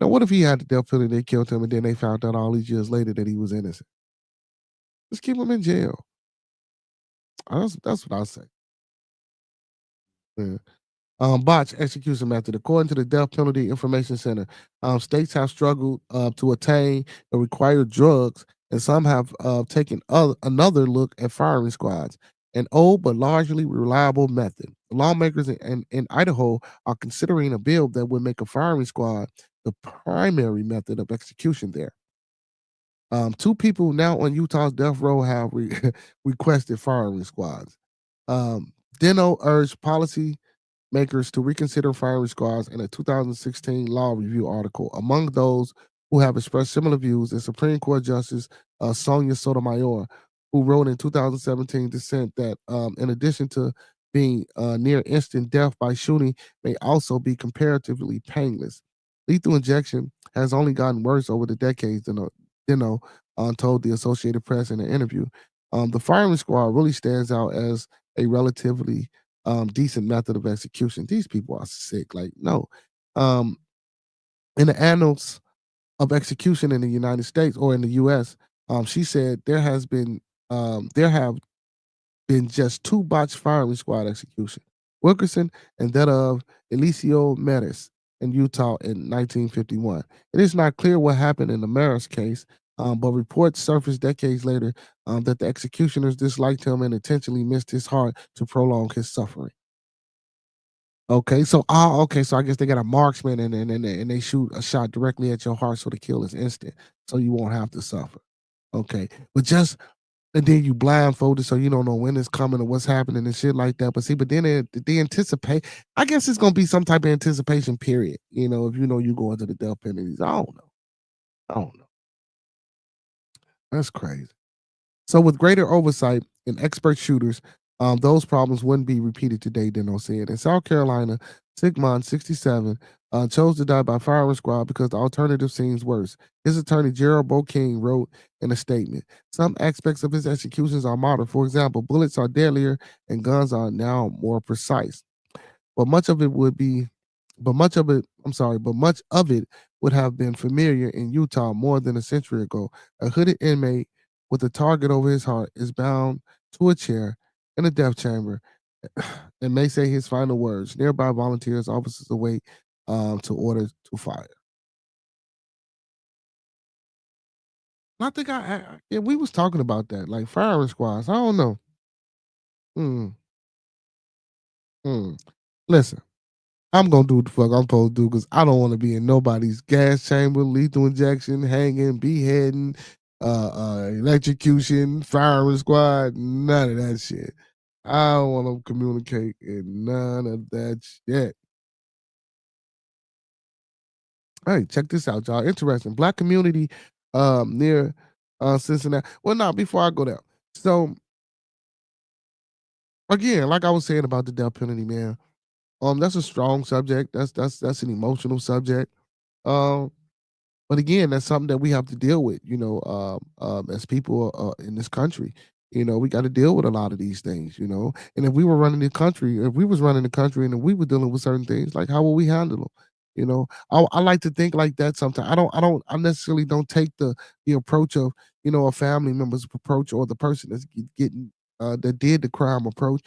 B: Now, what if he had the death penalty, they killed him, and then they found out all these years later that he was innocent? Just keep him in jail. That's what I say. Yeah. Botch execution method. According to the Death Penalty Information Center, states have struggled to attain the required drugs, and some have taken another look at firing squads, an old but largely reliable method. Lawmakers in Idaho are considering a bill that would make a firing squad the primary method of execution there. Two people now on Utah's death row have requested firing squads. Deno urged policy makers to reconsider firing squads in a 2016 law review article. Among those who have expressed similar views is Supreme Court Justice Sonia Sotomayor, who wrote in 2017 dissent that in addition to being near instant death by shooting, may also be comparatively painless. Lethal injection has only gotten worse over the decades, Deno told the Associated Press in an interview. The firing squad really stands out as a relatively decent method of execution. These people are sick. Like, no. In the annals of execution in the United States or in the US, she said there have been just two botched firing squad execution, Wilkerson and that of Eliseo Metis in Utah in 1951. It is not clear what happened in the Maris case, but reports surfaced decades later that the executioners disliked him and intentionally missed his heart to prolong his suffering. Okay, so so I guess they got a marksman and they shoot a shot directly at your heart, so the kill is instant, so you won't have to suffer. Okay, but just and then you blindfolded, so you don't know when it's coming or what's happening and shit like that. But see, but then they anticipate. I guess it's gonna be some type of anticipation period. If you go into the death penalties. I don't know. I don't know. That's crazy. So with greater oversight and expert shooters, those problems wouldn't be repeated today, Deno said. In South Carolina, Sigmund, 67, chose to die by firing squad because the alternative seems worse. His attorney, Gerald Boking, wrote in a statement, some aspects of his executions are modern. For example, bullets are deadlier and guns are now more precise. But much of it would be, but much of it, I'm sorry, but much of it would have been familiar in Utah more than a century ago. A hooded inmate with a target over his heart is bound to a chair in a death chamber and may say his final words. Nearby volunteers, officers await to order to fire. I think yeah, we was talking about that, like firing squads. I don't know. Hmm. Hmm. Listen, I'm gonna do what the fuck I'm supposed to do because I don't want to be in nobody's gas chamber, lethal injection, hanging, beheading, electrocution, firing squad, none of that shit. I don't want to communicate in none of that shit. Hey, check this out, y'all. Interesting. Black community near Cincinnati. Well, now before I go there. So again, like I was saying about the death penalty, man. That's a strong subject. That's an emotional subject. Um, but again, that's something that we have to deal with, as people in this country. We got to deal with a lot of these things, And if we were running the country, if we was running the country and we were dealing with certain things, like how will we handle them? I like to think like that sometimes. I necessarily don't take the approach of, a family member's approach or the person that's getting that did the crime approach.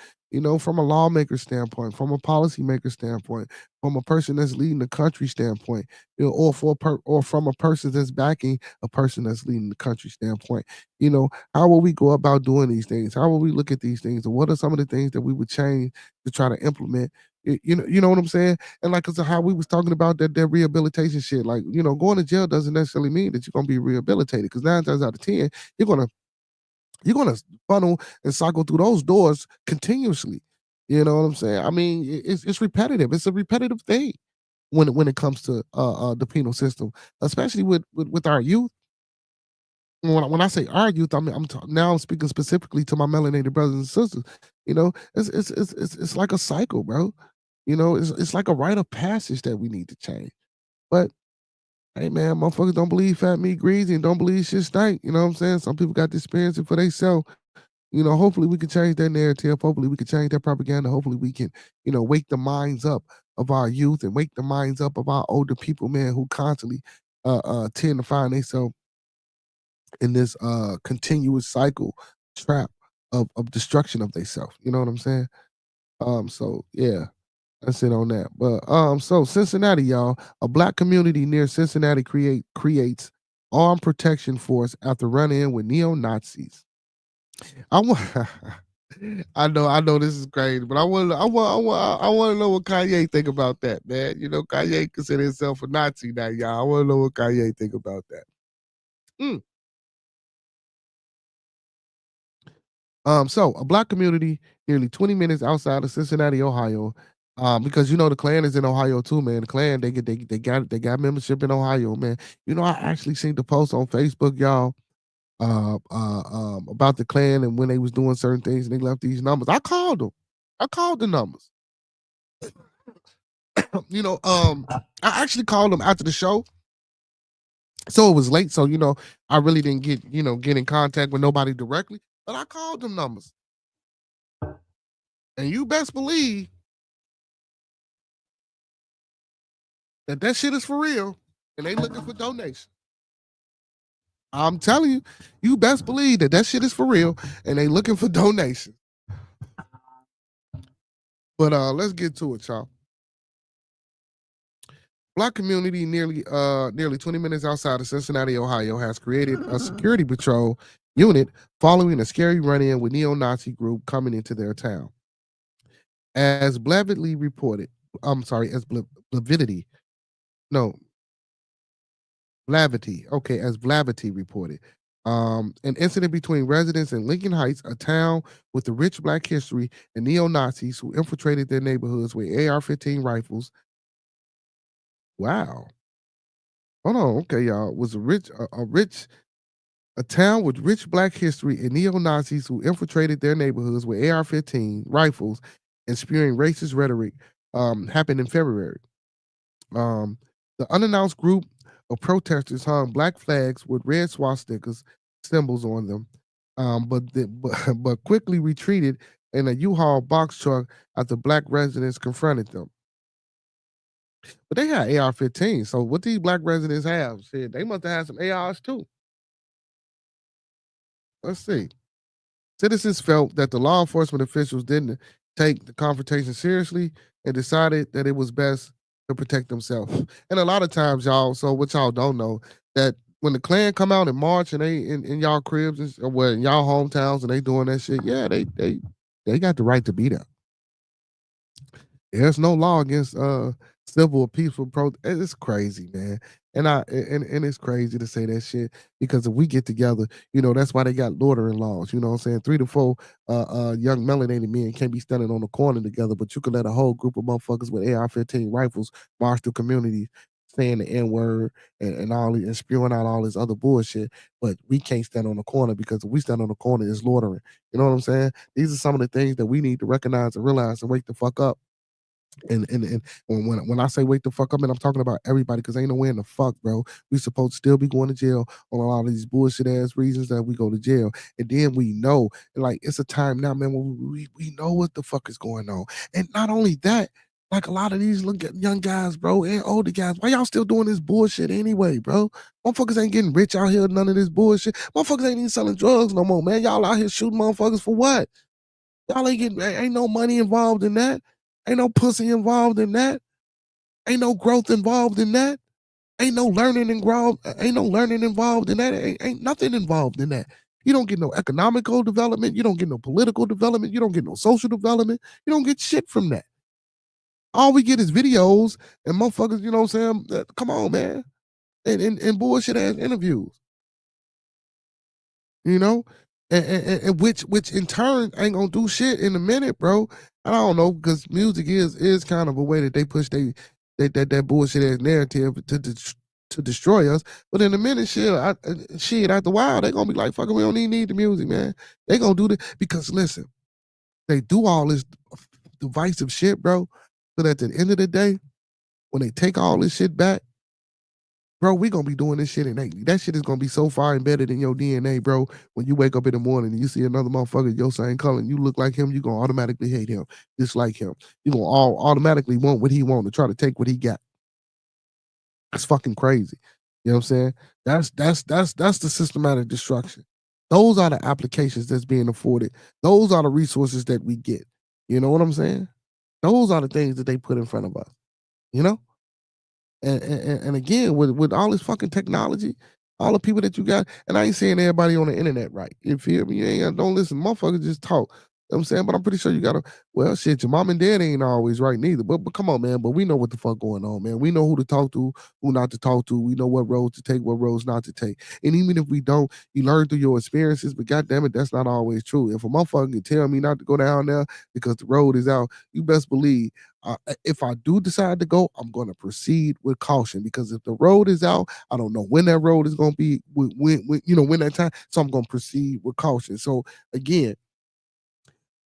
B: From a lawmaker standpoint, from a policymaker standpoint, from a person that's leading the country standpoint, or from a person that's backing a person that's leading the country standpoint. How will we go about doing these things? How will we look at these things? And what are some of the things that we would change to try to implement You know what I'm saying? And like, cause of how we was talking about that rehabilitation shit, like, going to jail doesn't necessarily mean that you're gonna be rehabilitated. Because 9 times out of 10, you're gonna funnel and cycle through those doors continuously. You know what I'm saying? I mean, it's repetitive. It's a repetitive thing when it comes to the penal system, especially with our youth. When I say our youth, I mean now I'm speaking specifically to my melanated brothers and sisters. It's like a cycle, bro. It's like a rite of passage that we need to change. But hey, man, motherfuckers don't believe fat meat greasy and don't believe shit stank. You know what I'm saying? Some people got to experience it for themselves. Hopefully we can change that narrative. Hopefully we can change that propaganda. Hopefully we can, wake the minds up of our youth and wake the minds up of our older people, man, who constantly tend to find themselves in this continuous cycle trap of destruction of themselves. You know what I'm saying? So yeah, that's it on that. But so Cincinnati, y'all, a black community near Cincinnati creates armed protection force after run-in with neo-Nazis. I want. I know this is crazy, but I want to know what Kanye think about that, man. Kanye consider himself a Nazi now, y'all. I want to know what Kanye think about that. So a black community nearly 20 minutes outside of Cincinnati, Ohio, because the Klan is in Ohio too, man. The Klan they got membership in Ohio, man. I actually seen the post on Facebook, y'all, about the Klan and when they was doing certain things and they left these numbers. I called them. I called the numbers. I actually called them after the show. So it was late. So, I really didn't get in contact with nobody directly, but I called them numbers. And you best believe that shit is for real and they looking for donations. I'm telling you, you best believe that shit is for real and they looking for donations. But let's get to it, y'all. Black community nearly 20 minutes outside of Cincinnati, Ohio, has created a security patrol unit following a scary run-in with neo-Nazi group coming into their town. As Blavidity reported, as Blavidity, no, Blavity, okay, as Blavity reported, an incident between residents in Lincoln Heights, a town with a rich black history, and neo-Nazis who infiltrated their neighborhoods with AR-15 rifles. Wow. Hold on, okay, y'all. Was a town with rich black history and neo-Nazis who infiltrated their neighborhoods with AR-15 rifles and spewing racist rhetoric happened in February. The unannounced group of protesters hung black flags with red swastikas symbols on them, but quickly retreated in a U-Haul box truck after black residents confronted them. But they had AR-15, so what these black residents have, shit, they must have had some ARs too. Let's see. Citizens felt that the law enforcement officials didn't take the confrontation seriously and decided that it was best to protect themselves. And a lot of times, y'all, so what y'all don't know, that when the Klan come out and march and they in y'all cribs and well, in y'all hometowns and they doing that shit, yeah, they got the right to be there. There's no law against civil or peaceful protest. It's crazy, man. And it's crazy to say that shit because if we get together, that's why they got loitering laws. You know what I'm saying? 3 to 4 young melanated men can't be standing on the corner together, but you can let a whole group of motherfuckers with AR-15 rifles march through communities saying the N-word and all and spewing out all this other bullshit. But we can't stand on the corner because if we stand on the corner, it's loitering. You know what I'm saying? These are some of the things that we need to recognize and realize and wake the fuck up. And when I say wake the fuck up, and I'm talking about everybody, because ain't nowhere in the fuck, bro. We supposed to still be going to jail on a lot of these bullshit ass reasons that we go to jail. And then we know, like, it's a time now, man, when we know what the fuck is going on. And not only that, like a lot of these young guys, bro, and older guys, why y'all still doing this bullshit anyway, bro? Motherfuckers ain't getting rich out here, none of this bullshit. Motherfuckers ain't even selling drugs no more, man. Y'all out here shooting motherfuckers for what? Y'all ain't no money involved in that. Ain't no pussy involved in that. Ain't no growth involved in that. Ain't no learning involved. Ain't no learning involved in that. Ain't nothing involved in that. You don't get no economical development. You don't get no political development. You don't get no social development. You don't get shit from that. All we get is videos and motherfuckers, you know what I'm saying? Come on, man. And bullshit ass interviews. You know? And which in turn ain't gonna do shit in a minute, bro. I don't know, because music is kind of a way that they push that bullshit ass narrative to destroy us. But in a minute, shit, after a while, they gonna be like, fucking, we don't even need the music, man. They gonna do that because listen, they do all this divisive shit, bro. But at the end of the day, when they take all this shit back, bro, we gonna be doing this shit innately. That shit is gonna be so far embedded in your DNA, bro. When you wake up in the morning and you see another motherfucker your same color and you look like him, you gonna automatically hate him, dislike him. You gonna all automatically want what he want to try to take what he got. That's fucking crazy. You know what I'm saying? That's the systematic destruction. Those are the applications that's being afforded. Those are the resources that we get. You know what I'm saying? Those are the things that they put in front of us. You know? And again, with all this fucking technology, all the people that you got, and I ain't saying everybody on the internet right. You feel me? You ain't don't listen, motherfuckers just talk. You know what I'm saying? But I'm pretty sure you gotta, well, shit, your mom and dad ain't always right neither. But come on, man. But we know what the fuck going on, man. We know who to talk to, who not to talk to. We know what roads to take, what roads not to take. And even if we don't, you learn through your experiences, but goddamn it, that's not always true. If a motherfucker can tell me not to go down there because the road is out, you best believe if I do decide to go, I'm going to proceed with caution, because if the road is out, I don't know when that road is going to be, when that time. So I'm going to proceed with caution. So again,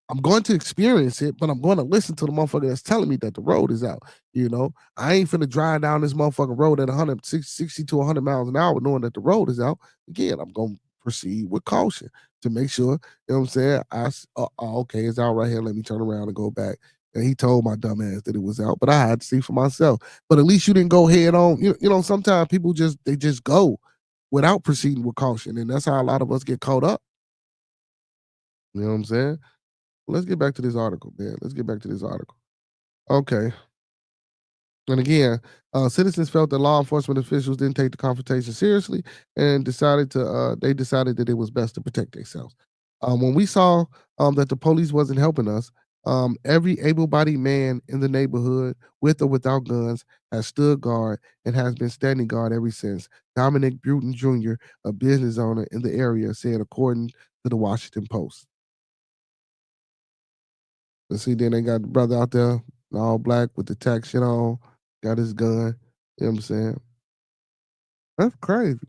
B: I'm going to experience it, but I'm going to listen to the motherfucker that's telling me that the road is out. You know, I ain't finna drive down this motherfucking road at 160 to 100 miles an hour knowing that the road is out. Again, I'm going to proceed with caution to make sure, you know what I'm saying? Okay, it's out right here. Let me turn around and go back. And he told my dumb ass that it was out, but I had to see for myself. But at least you didn't go head on. You know, sometimes people just go without proceeding with caution. And that's how a lot of us get caught up. You know what I'm saying? Let's get back to this article, man. Let's get back to this article. Okay. And again, citizens felt that law enforcement officials didn't take the confrontation seriously and decided that it was best to protect themselves. When we saw that the police wasn't helping us, every able-bodied man in the neighborhood, with or without guns, has stood guard and has been standing guard ever since. Dominic Bruton Jr., a business owner in the area, said, according to the Washington Post. Let's see, then they got the brother out there, all black with the tax shit on, got his gun. You know what I'm saying? That's crazy.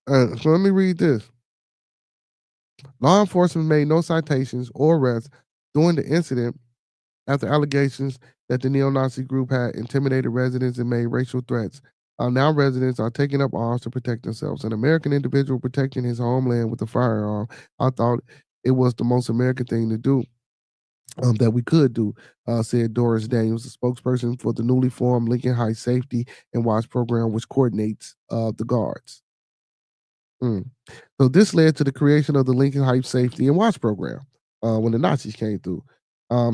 B: So let me read this. Law enforcement made no citations or arrests during the incident after allegations that the neo-Nazi group had intimidated residents and made racial threats. Now residents are taking up arms to protect themselves. An American individual protecting his homeland with a firearm. I thought it was the most American thing to do. That we could do, said Doris Daniels, the spokesperson for the newly formed Lincoln Heights Safety and Watch Program, which coordinates the guards. So this led to the creation of the Lincoln Heights Safety and Watch Program when the Nazis came through.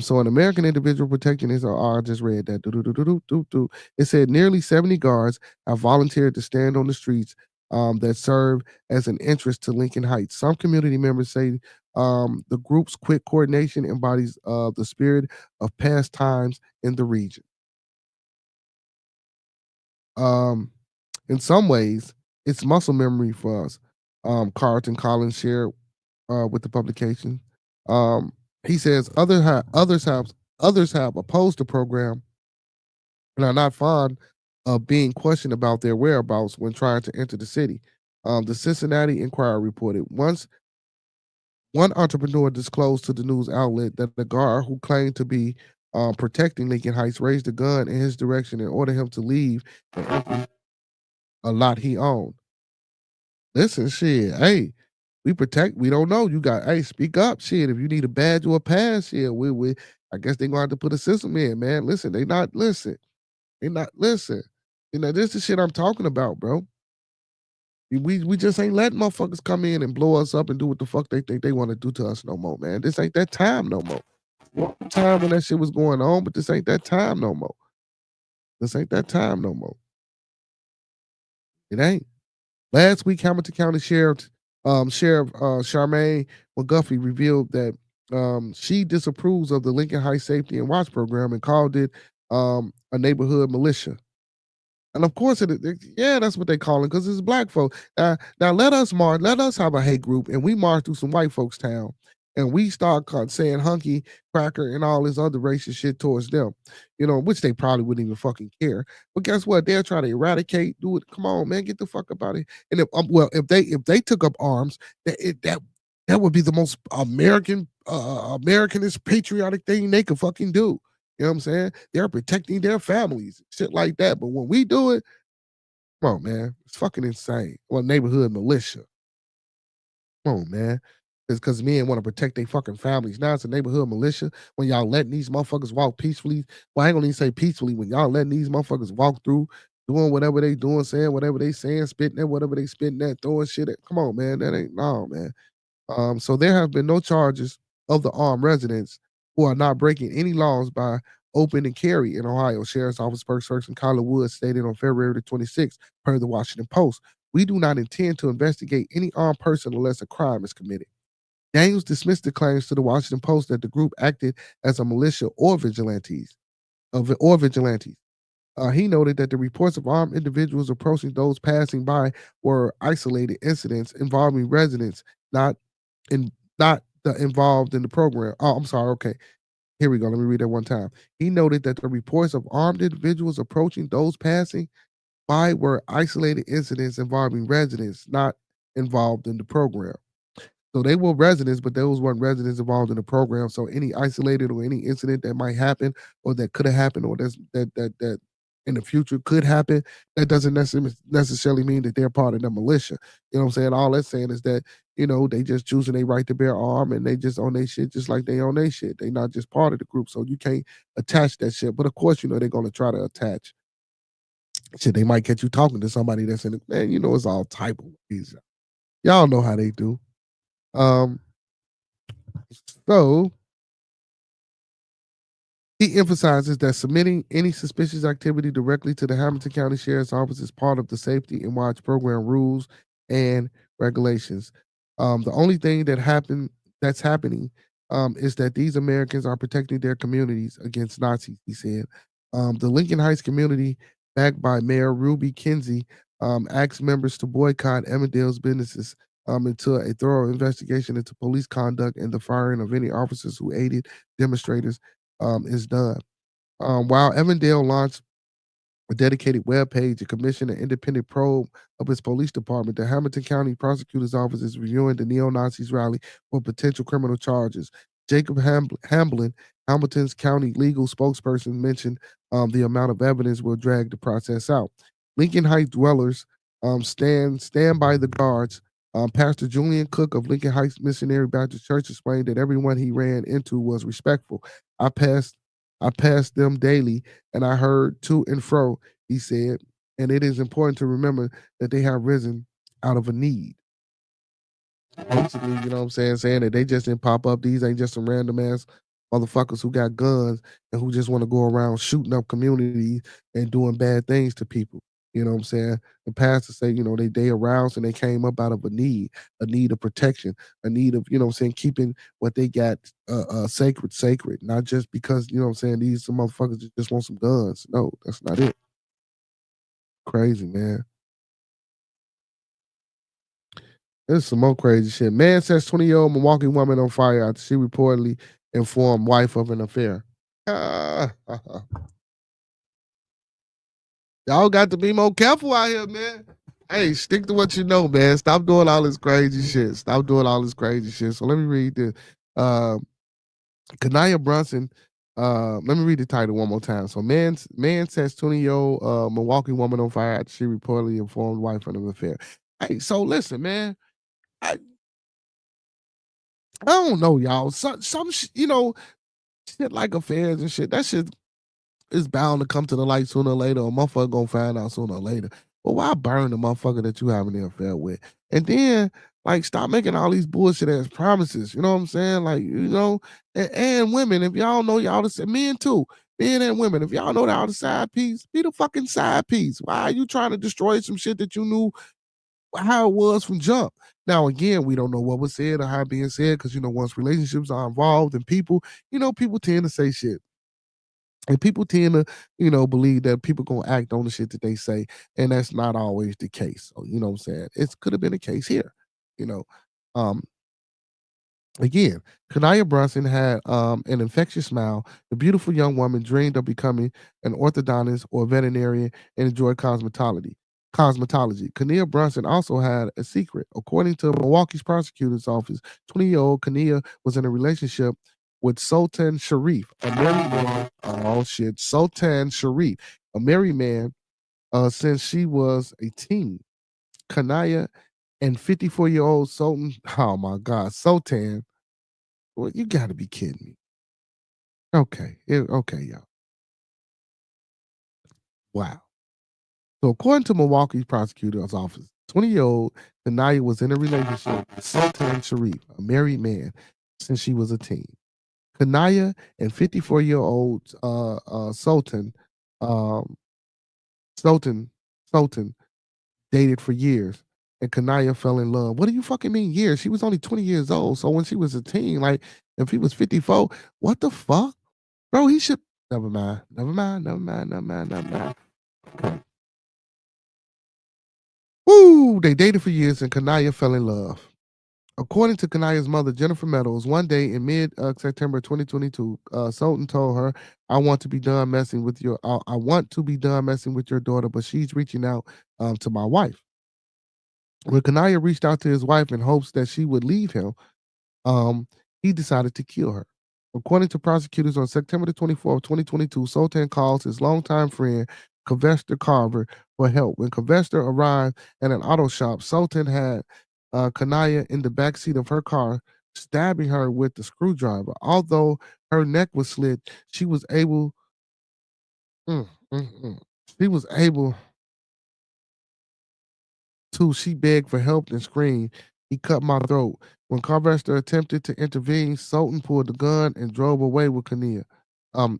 B: So an American individual protecting his, I just read that. It said nearly 70 guards have volunteered to stand on the streets that serve as an interest to Lincoln Heights. Some community members say the group's quick coordination embodies the spirit of past times in the region. In some ways, it's muscle memory for us. Carlton Collins shared with the publication. He says others have opposed the program and are not fond of being questioned about their whereabouts when trying to enter the city. The Cincinnati Enquirer reported one entrepreneur disclosed to the news outlet that the guard who claimed to be protecting Lincoln Heights raised a gun in his direction and ordered him to leave and enter a lot he owned. Listen, shit, hey, we don't know. You got, hey, speak up, shit. If you need a badge or a pass, shit, I guess they're gonna have to put a system in, man. Listen, they not listen. They not listen. You know, this is the shit I'm talking about, bro. We just ain't letting motherfuckers come in and blow us up and do what the fuck they think they want to do to us no more, man. This ain't that time no more. Time when that shit was going on, but this ain't that time no more. This ain't that time no more. It ain't. Last week, Hamilton County Sheriff Charmaine McGuffey revealed that she disapproves of the Lincoln Heights Safety and Watch program and called it a neighborhood militia. And of course, yeah, that's what they call it because it's black folk. Now let us march, let us have a hate group, and we march through some white folks' town, and we start saying hunky, cracker, and all this other racist shit towards them, which they probably wouldn't even fucking care. But guess what? They're trying to eradicate. Do it. Come on, man, get the fuck about it. And if they took up arms, that would be the most Americanist patriotic thing they could fucking do. You know what I'm saying? They're protecting their families, shit like that. But when we do it, come on, man. It's fucking insane. Well, neighborhood militia. Come on, man. It's because men want to protect their fucking families. Now it's a neighborhood militia when y'all letting these motherfuckers walk peacefully. Well, I ain't gonna even say peacefully. When y'all letting these motherfuckers walk through, doing whatever they doing, saying whatever they saying, spitting at whatever they spitting at, throwing shit at. Come on, man. That ain't, no, man. So there have been no charges of the armed residents who are not breaking any laws by open and carry in Ohio. Sheriff's Office spokesperson Kyla Woods stated on February the 26th, per the Washington Post, "We do not intend to investigate any armed person unless a crime is committed." Daniels dismissed the claims to the Washington Post that the group acted as a militia or vigilantes. He noted that the reports of armed individuals approaching those passing by were isolated incidents involving residents, not involved in the program. Oh, I'm sorry. Okay. Here we go. Let me read that one time. He noted that the reports of armed individuals approaching those passing by were isolated incidents involving residents not involved in the program. So they were residents, but those weren't residents involved in the program. So any isolated or any incident that might happen or that could have happened or that in the future could happen, that doesn't necessarily mean that they're part of the militia. You know what I'm saying? All that's saying is that, they just choosing their right to bear arm and they just own their shit just like they own their shit. They not just part of the group. So you can't attach that shit. But of course, they're gonna try to attach shit. They might catch you talking to somebody that's in it. Man, it's all type of ways. Y'all know how they do. So he emphasizes that submitting any suspicious activity directly to the Hamilton County Sheriff's Office is part of the Safety and Watch program rules and regulations. The only thing that's happening is that these Americans are protecting their communities against Nazis, he said. The Lincoln Heights community, backed by Mayor Ruby Kinsey, asked members to boycott Emmerdale's businesses until a thorough investigation into police conduct and the firing of any officers who aided demonstrators is done. While Evandale launched a dedicated web page and commissioned an independent probe of its police department, the Hamilton County Prosecutor's Office is reviewing the neo-Nazis rally for potential criminal charges. Jacob Hamblin, Hamilton's county legal spokesperson, mentioned the amount of evidence will drag the process out. Lincoln Heights dwellers stand by the guards. Pastor Julian Cook of Lincoln Heights Missionary Baptist Church explained that everyone he ran into was respectful. I passed them daily and I heard to and fro, he said, and it is important to remember that they have risen out of a need. Basically, you know what I'm saying that they just didn't pop up. These ain't just some random ass motherfuckers who got guns and who just want to go around shooting up communities and doing bad things to people. You know what I'm saying? The pastor say, they aroused and they came up out of a need of protection, a need of, keeping what they got sacred, not just because, these some motherfuckers just want some guns. No, that's not it. Crazy, man. This is some more crazy shit. Man sets 20-year-old Milwaukee woman on fire after she reportedly informed wife of an affair. Y'all got to be more careful out here, man. Hey, stick to what you know, man. Stop doing all this crazy shit. So let me read this. Kanaya Brunson. Let me read the title one more time. So man sets 20-year-old Milwaukee woman on fire after she reportedly informed wife of an affair. Hey, so listen, man. I don't know, y'all. Some shit like affairs and shit. That shit is bound to come to the light sooner or later. A motherfucker gonna find out sooner or later. But why burn the motherfucker that you having the affair with? And then, stop making all these bullshit ass promises. You know what I'm saying? And women, if y'all know y'all the men too, men and women, if y'all know y'all the side piece, be the fucking side piece. Why are you trying to destroy some shit that you knew how it was from jump. Now, again, we don't know what was said or how it being said because, once relationships are involved and people, people tend to say shit. And people tend to, believe that people gonna act on the shit that they say, and that's not always the case. So, you know what I'm saying? It could have been a case here, you know. Um, Again, Kanaya Brunson had an infectious smile. The beautiful young woman dreamed of becoming an orthodontist or veterinarian and enjoyed cosmetology. Kania Brunson also had a secret. According to Milwaukee's prosecutor's office, 20-year-old Kania was in a relationship with Sultan Sharif, a married man. Oh shit, Sultan Sharif, a married man since she was a teen. Kanaya and 54-year-old Sultan, oh my God, Sultan. Well, you got to be kidding me. Okay, okay, y'all. Wow. So according to Milwaukee's prosecutor's office, 20-year-old Kanaya was in a relationship with Sultan Sharif, a married man, since she was a teen. Kanaya and 54-year-old Sultan, um, Sultan, Sultan dated for years, and Kanaya fell in love. What do you fucking mean years? She was only 20 years old. So when she was a teen, like if he was 54, what the fuck? Bro, he should. Never mind. Never mind. Never mind. Never mind. Never mind. Okay. Woo! They dated for years and Kanaya fell in love. According to Kanaya's mother, Jennifer Meadows, one day in mid September 2022, Sultan told her, "I want to be done messing with your. I want to be done messing with your daughter, but she's reaching out to my wife." When Kanaya reached out to his wife in hopes that she would leave him, um, he decided to kill her. According to prosecutors, on September the 24th, 2022, Sultan calls his longtime friend, Covester Carver, for help. When Covester arrived at an auto shop, Sultan had Kanaya in the backseat of her car, stabbing her with the screwdriver. Although her neck was slit, she was able. Mm, mm, mm. She was able Two, she begged for help and screamed, "He cut my throat." When Carvester attempted to intervene, Sultan pulled the gun and drove away with Kania. Oh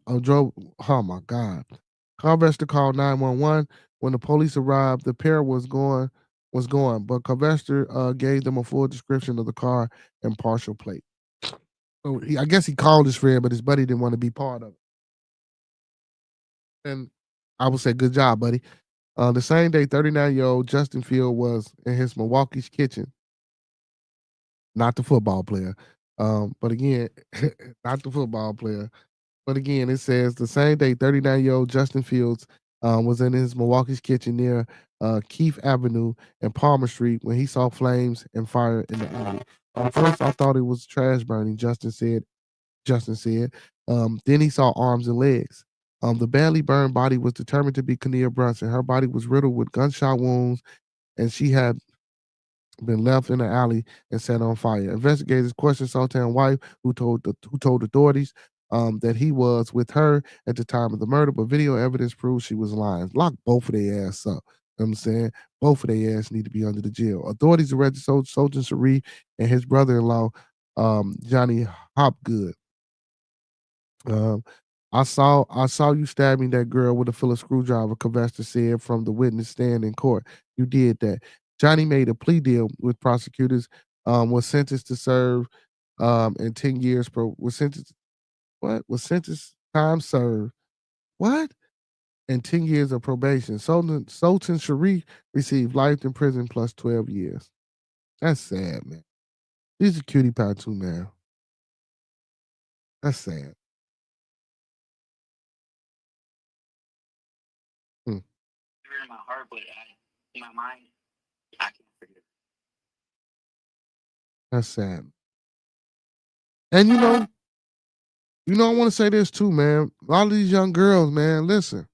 B: my God. Carvester called 911. When the police arrived, the pair was gone, but Carvester gave them a full description of the car and partial plate. So I guess he called his friend, but his buddy didn't want to be part of it. And I would say, good job, buddy. The same day, 39-year-old Justin Field was in his Milwaukee's kitchen, not the football player. But again, not the football player. But again, it says the same day, 39-year-old Justin Fields was in his Milwaukee's kitchen near Keith Avenue and Palmer Street when he saw flames and fire in the alley. First, I thought it was trash burning, Justin said. Then he saw arms and legs. The badly burned body was determined to be Kania Brunson. Her body was riddled with gunshot wounds, and she had been left in the alley and set on fire. Investigators questioned Sultan's wife, who told authorities that he was with her at the time of the murder, but video evidence proves she was lying. Lock both of their ass up. You know what I'm saying? Both of their ass need to be under the jail. Authorities arrested Sultan Sharif and his brother-in-law, Johnny Hopgood. Um, I saw you stabbing that girl with a Phillips screwdriver, Covester said from the witness stand in court. You did that. Johnny made a plea deal with prosecutors, was sentenced to serve and 10 years was sentenced what? Was sentenced time served. What? And 10 years of probation. Sultan Sharif received life in prison plus 12 years. That's sad, man. He's a cutie pie too, man. That's sad. Hmm. That's sad. And I want to say this too, man. A lot of these young girls, man, listen.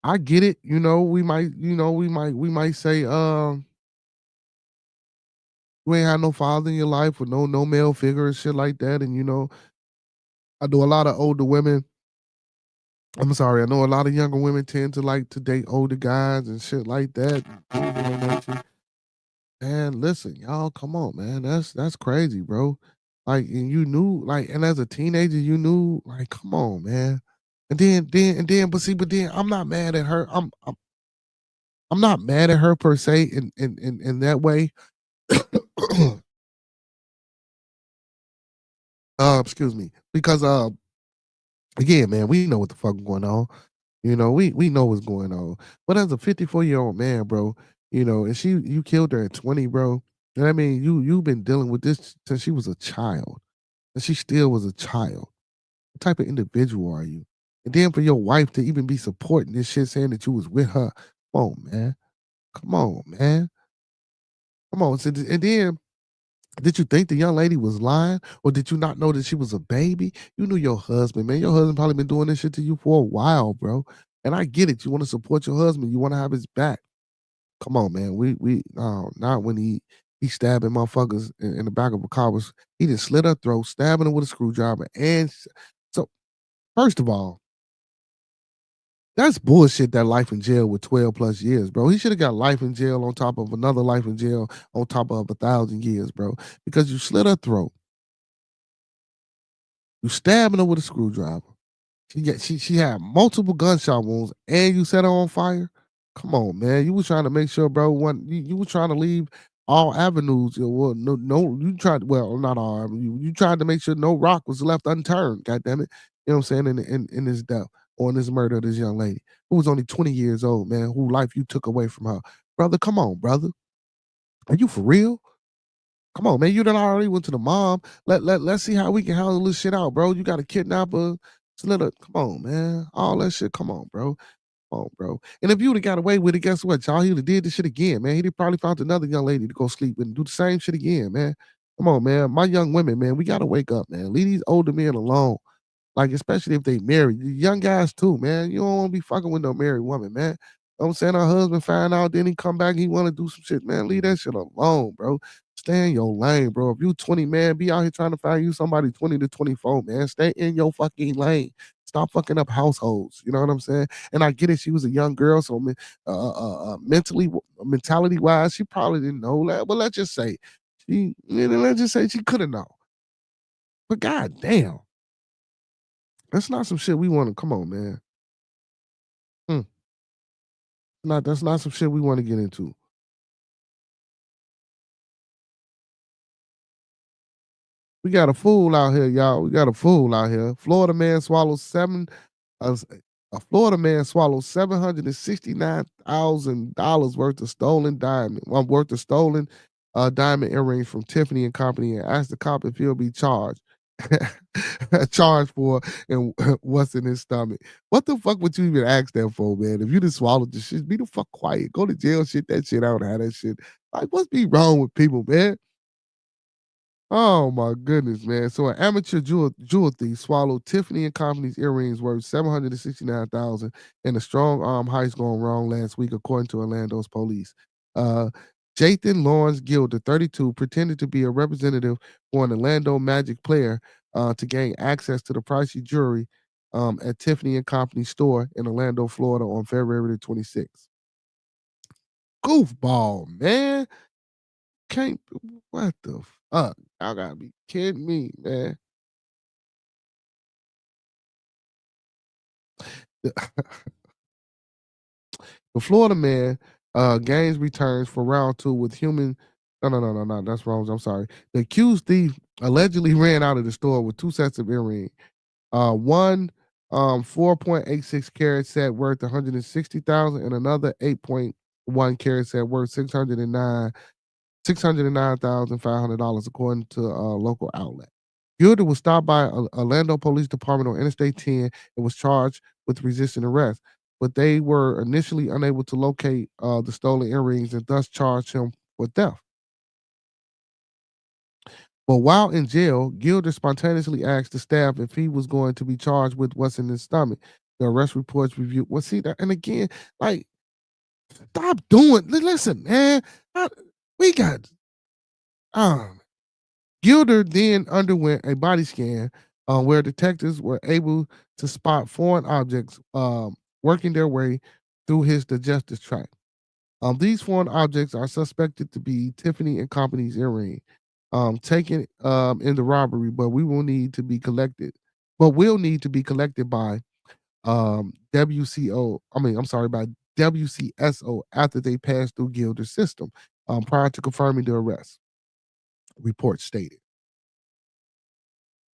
B: I get it. We might say, you ain't had no father in your life with no male figure and shit like that. And I know a lot of older women. I'm sorry, I know a lot of younger women tend to like to date older guys and shit like that. And listen, y'all, come on, man. That's crazy, bro. Like, and you knew, like, and as a teenager, you knew, like, come on, man. But then, I'm not mad at her. I'm not mad at her per se in that way. Excuse me, because again, man, we know what the fuck going on. You know, we know what's going on. But as a 54-year-old man, bro, you know, and you killed her at 20, bro. And I mean, you've been dealing with this since she was a child, and she still was a child. What type of individual are you? And then for your wife to even be supporting this shit, saying that you was with her. Come on, man. Come on, man. Come on. So, and then did you think the young lady was lying, or did you not know that she was a baby? You knew your husband, man. Your husband probably been doing this shit to you for a while, bro. And I get it. You want to support your husband. You want to have his back. Come on, man. We not when he stabbing motherfuckers in the back of a car. He just slit her throat, stabbing her with a screwdriver. And so, first of all, that's bullshit. That life in jail with 12 plus years, bro. He should have got life in jail on top of another life in jail on top of 1,000 years, bro. Because you slit her throat. You stabbing her with a screwdriver. She had multiple gunshot wounds, and you set her on fire. Come on, man. You was trying to make sure, bro. You was trying to leave all avenues. Well, no. You tried. Well, not all. You tried to make sure no rock was left unturned. God damn it. You know what I'm saying? In this death or in this murder of this young lady who was only 20 years old, man. Whose life you took away from her, brother. Come on, brother. Are you for real? Come on, man. You done already went to the mom. Let's see how we can handle this shit out, bro. You got a kidnapper. Come on, man. All that shit. Come on, bro. Come on, bro. And if you would have got away with it, guess what, y'all? He would have did this shit again, man. He'd have probably found another young lady to go sleep with and do the same shit again, man. Come on, man. My young women, man, we gotta wake up, man. Leave these older men alone. Like, especially if they married. The young guys too, man. You don't want to be fucking with no married woman, man. You know what I'm saying? Her husband find out, then he come back, he want to do some shit, man. Leave that shit alone, bro. Stay in your lane, bro. If you 20, man, be out here trying to find you somebody 20 to 24, man. Stay in your fucking lane. Stop fucking up households. You know what I'm saying? And I get it. She was a young girl, so mentality wise, she probably didn't know that. But let's just say she could have known. But god damn. That's not some shit we want to. Come on, man. Mm. That's not some shit we want to get into. We got a fool out here, y'all. We got a fool out here. Florida man swallows uh, a Florida man swallowed $769,000 worth of stolen diamond, worth of stolen diamond earrings from Tiffany and Company, and asked the cop if he'll be charged. Charged for and what's in his stomach. What the fuck would you even ask that for, man? If you just swallowed the shit, be the fuck quiet. Go to jail, shit that shit out, have that shit. Like, what's be wrong with people, man? Oh my goodness, man. So an amateur jewel thief swallowed Tiffany and Company's earrings worth 769,000 in a strong arm heist gone wrong last week, according to Orlando's police. Uh Jathan Lawrence Gilder, 32, pretended to be a representative for an Orlando Magic player to gain access to the pricey jewelry at Tiffany and Company store in Orlando, Florida on February the 26th. Goofball, man. Can't what the fuck? Y'all gotta be kidding me, man. The the Florida man gains returns for round two with human. No. That's wrong. I'm sorry. The accused thief allegedly ran out of the store with two sets of earrings. One 4.86 carat set worth 160,000 and another 8.1 carat set worth $609,500 according to a local outlet. Gilder was stopped by Orlando Police Department on Interstate 10 and was charged with resisting arrest, but they were initially unable to locate the stolen earrings and thus charged him with theft. But while in jail, Gilder spontaneously asked the staff if he was going to be charged with what's in his stomach. The arrest reports review. Well, see that, and again, like, stop doing. Listen, man, we got. Gilder then underwent a body scan where detectives were able to spot foreign objects working their way through his digestive tract. These foreign objects are suspected to be Tiffany and Company's earring, taken in the robbery, but will need to be collected. But will need to be collected by WCO. I mean, I'm sorry, by WCSO after they passed through Gilder's system prior to confirming the arrest, report stated.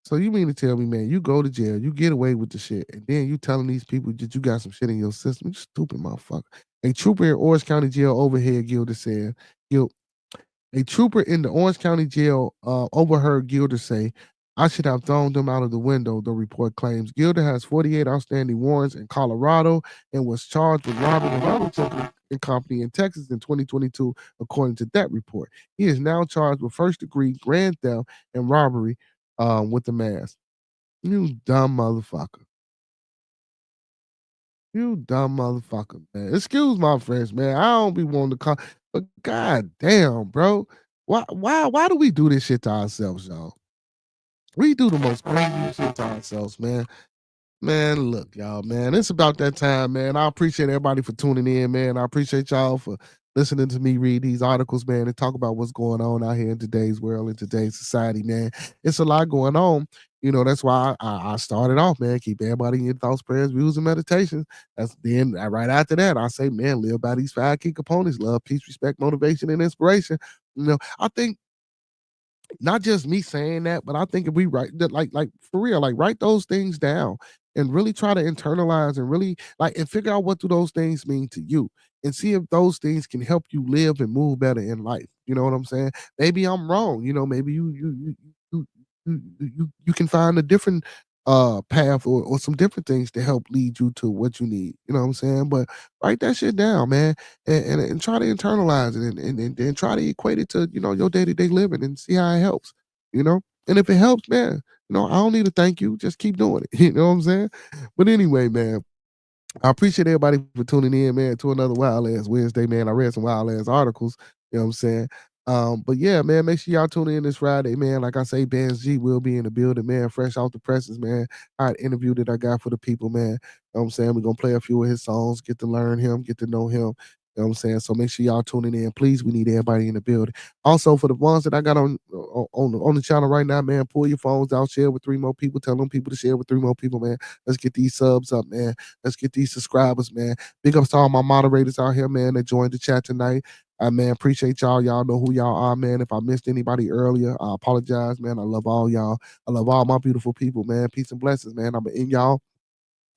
B: So you mean to tell me, man, you go to jail, you get away with the shit, and then you telling these people that you got some shit in your system? You stupid motherfucker. A trooper in Orange County Jail overheard Gilder said, a trooper in the Orange County Jail overheard Gilder say, I should have thrown them out of the window, the report claims. Gilder has 48 outstanding warrants in Colorado and was charged with robbing another chicken company in Texas in 2022, according to that report. He is now charged with first-degree grand theft and robbery with the mask. You dumb motherfucker. You dumb motherfucker, man. Excuse my French, man. I don't be wanting to call, but god damn, bro. Why do we do this shit to ourselves, y'all? We do the most crazy shit to ourselves, man. Man, look, y'all, man. It's about that time, man. I appreciate everybody for tuning in, man. I appreciate y'all for listening to me read these articles, man, and talk about what's going on out here in today's world, in today's society, man. It's a lot going on. You know, that's why I started off, man. Keep everybody in your thoughts, prayers, views, and meditations. That's then right after that, I say, man, live by these 5 key components: love, peace, respect, motivation, and inspiration. You know, I think not just me saying that, but I think if we write that, like for real, like write those things down and really try to internalize and really like and figure out what do those things mean to you and see if those things can help you live and move better in life. You know what I'm saying? Maybe I'm wrong. You know, maybe you can find a different path or some different things to help lead you to what you need. You know what I'm saying? But write that shit down, man, and try to internalize it and try to equate it to, you know, your day-to-day living and see how it helps, you know? And if it helps, man, you know, I don't need to thank you. Just keep doing it. You know what I'm saying? But anyway, man, I appreciate everybody for tuning in, man, to another Wild Ass Wednesday, man. I read some wild ass articles, you know what I'm saying? But yeah, man, make sure y'all tune in this Friday, man. Like I say, Bands G will be in the building, man, fresh off the presses, man. I had an interview that I got for the people, man. You know what I'm saying? We're gonna play a few of his songs, get to learn him, get to know him. You know what I'm saying? So make sure y'all tuning in. Please, we need everybody in the building. Also, for the ones that I got on the channel right now, man, pull your phones out, share with 3 more people, tell them people to share with 3 more people, man. Let's get these subs up, man. Let's get these subscribers, man. Big ups to all my moderators out here, man, that joined the chat tonight. Man, appreciate y'all. Y'all know who y'all are, man. If I missed anybody earlier, I apologize, man. I love all y'all. I love all my beautiful people, man. Peace and blessings, man. I'm in y'all.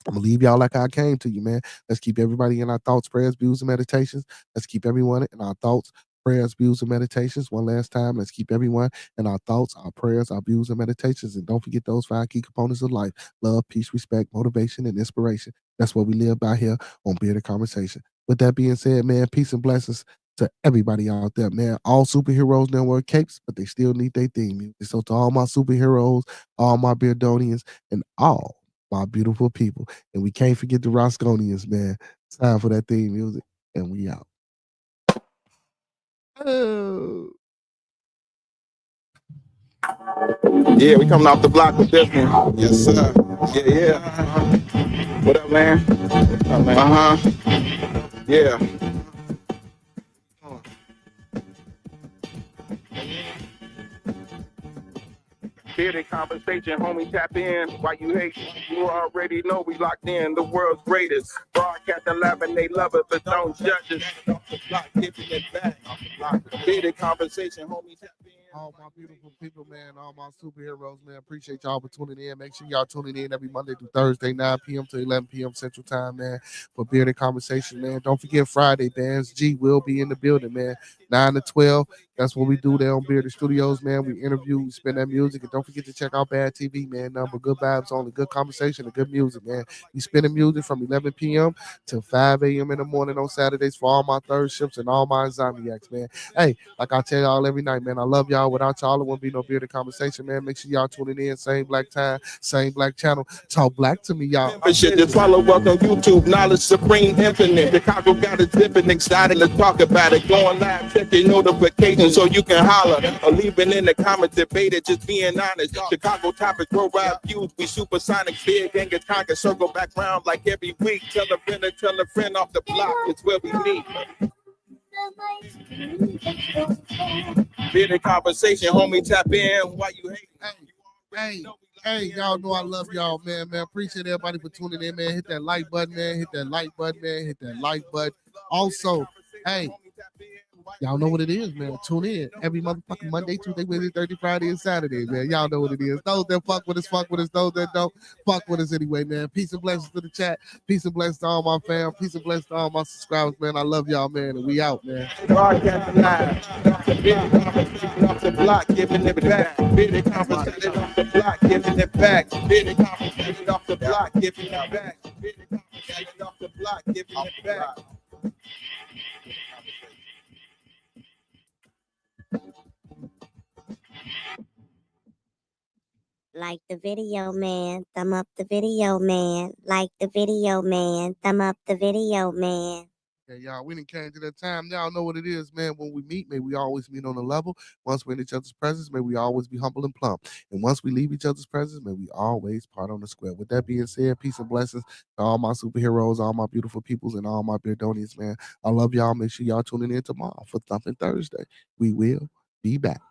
B: I'm gonna leave y'all like I came to you, man. Let's keep everybody in our thoughts, prayers, views, and meditations. Let's keep everyone in our thoughts, prayers, views, and meditations. One last time, let's keep everyone in our thoughts, our prayers, our views, and meditations. And don't forget those 5 key components of life: love, peace, respect, motivation, and inspiration. That's what we live by here on Bearded Conversation. With that being said, man, peace and blessings to everybody out there, man. All superheroes now wear capes, but they still need their theme music. So to all my superheroes, all my Beardonians, and all my beautiful people. And we can't forget the Rosconians, man. It's time for that theme music, and we out. Oh.
A: Yeah, we coming off the block with this one. Yes, sir. Yeah. What up, man? Yeah. Bearded Conversation, homie, tap in. Why you hate? You already know we locked in. The world's greatest. Broadcast 11, they love it, but don't judge us. Bearded Conversation, homie, tap in.
B: All my beautiful people, man, all my superheroes, man. Appreciate y'all for tuning in. Make sure y'all tuning in every Monday through Thursday, 9 p.m. to 11 p.m. Central Time, man, for Bearded Conversation, man. Don't forget Friday, Bands G will be in the building, man. 9 to 12. That's what we do there on Bearded Studios, man. We interview, we spin that music, and don't forget to check out Bad TV, man. Number good vibes only, good conversation, and good music, man. We spinning music from 11 p.m. to 5 a.m. in the morning on Saturdays for all my third shifts and all my insomniacs, man. Hey, like I tell y'all every night, man, I love y'all. Without y'all, it wouldn't be no Bearded Conversation, man. Make sure y'all tuning in. Same black time, same black channel. Talk black to me, y'all.
A: Membership, just follow us on YouTube. Knowledge Supreme Infinite. Chicago got it zipping, excited to talk about it. Going live, check your notifications so you can holler. Or leave it in the comments, debate it, just being honest. Chicago topics, worldwide views. We supersonic, big, and get conquer. Circle back round like every week. Tell a friend off the block. It's where we meet. Bearded Conversation, homie, tap in. Why you hate?
B: Hey. Hey, y'all know I love y'all, man. Appreciate everybody for tuning in, man. Hit that like button, man. Hit that like button, man. Hit that like button. Also, hey, y'all know what it is, man. Tune in every motherfucking Monday, Tuesday, Wednesday, Thursday, Friday, and Saturday, man. Y'all know what it is. Those that fuck with us, fuck with us. Those that don't, fuck with us anyway, man. Peace and blessings to the chat. Peace and blessings to all my fam. Peace and blessings to all my subscribers, man. I love y'all, man. And we out, man.
A: Broadcast live. Big conversation off the block, giving it back. Big conversation off the block, giving it back. Big conversation off the block, giving it back. Big conversation off the block, giving it back.
G: Like the video, man. Thumb up the video, man. Like the video, man. Thumb up the video, man.
B: Yeah, y'all, we didn't came to that time. Y'all know what it is, man. When we meet, may we always meet on a level. Once we're in each other's presence, may we always be humble and plump. And once we leave each other's presence, may we always part on the square. With that being said, peace and blessings to all my superheroes, all my beautiful peoples, and all my Beardonians, man. I love y'all. Make sure y'all tuning in tomorrow for Thumping Thursday. We will be back.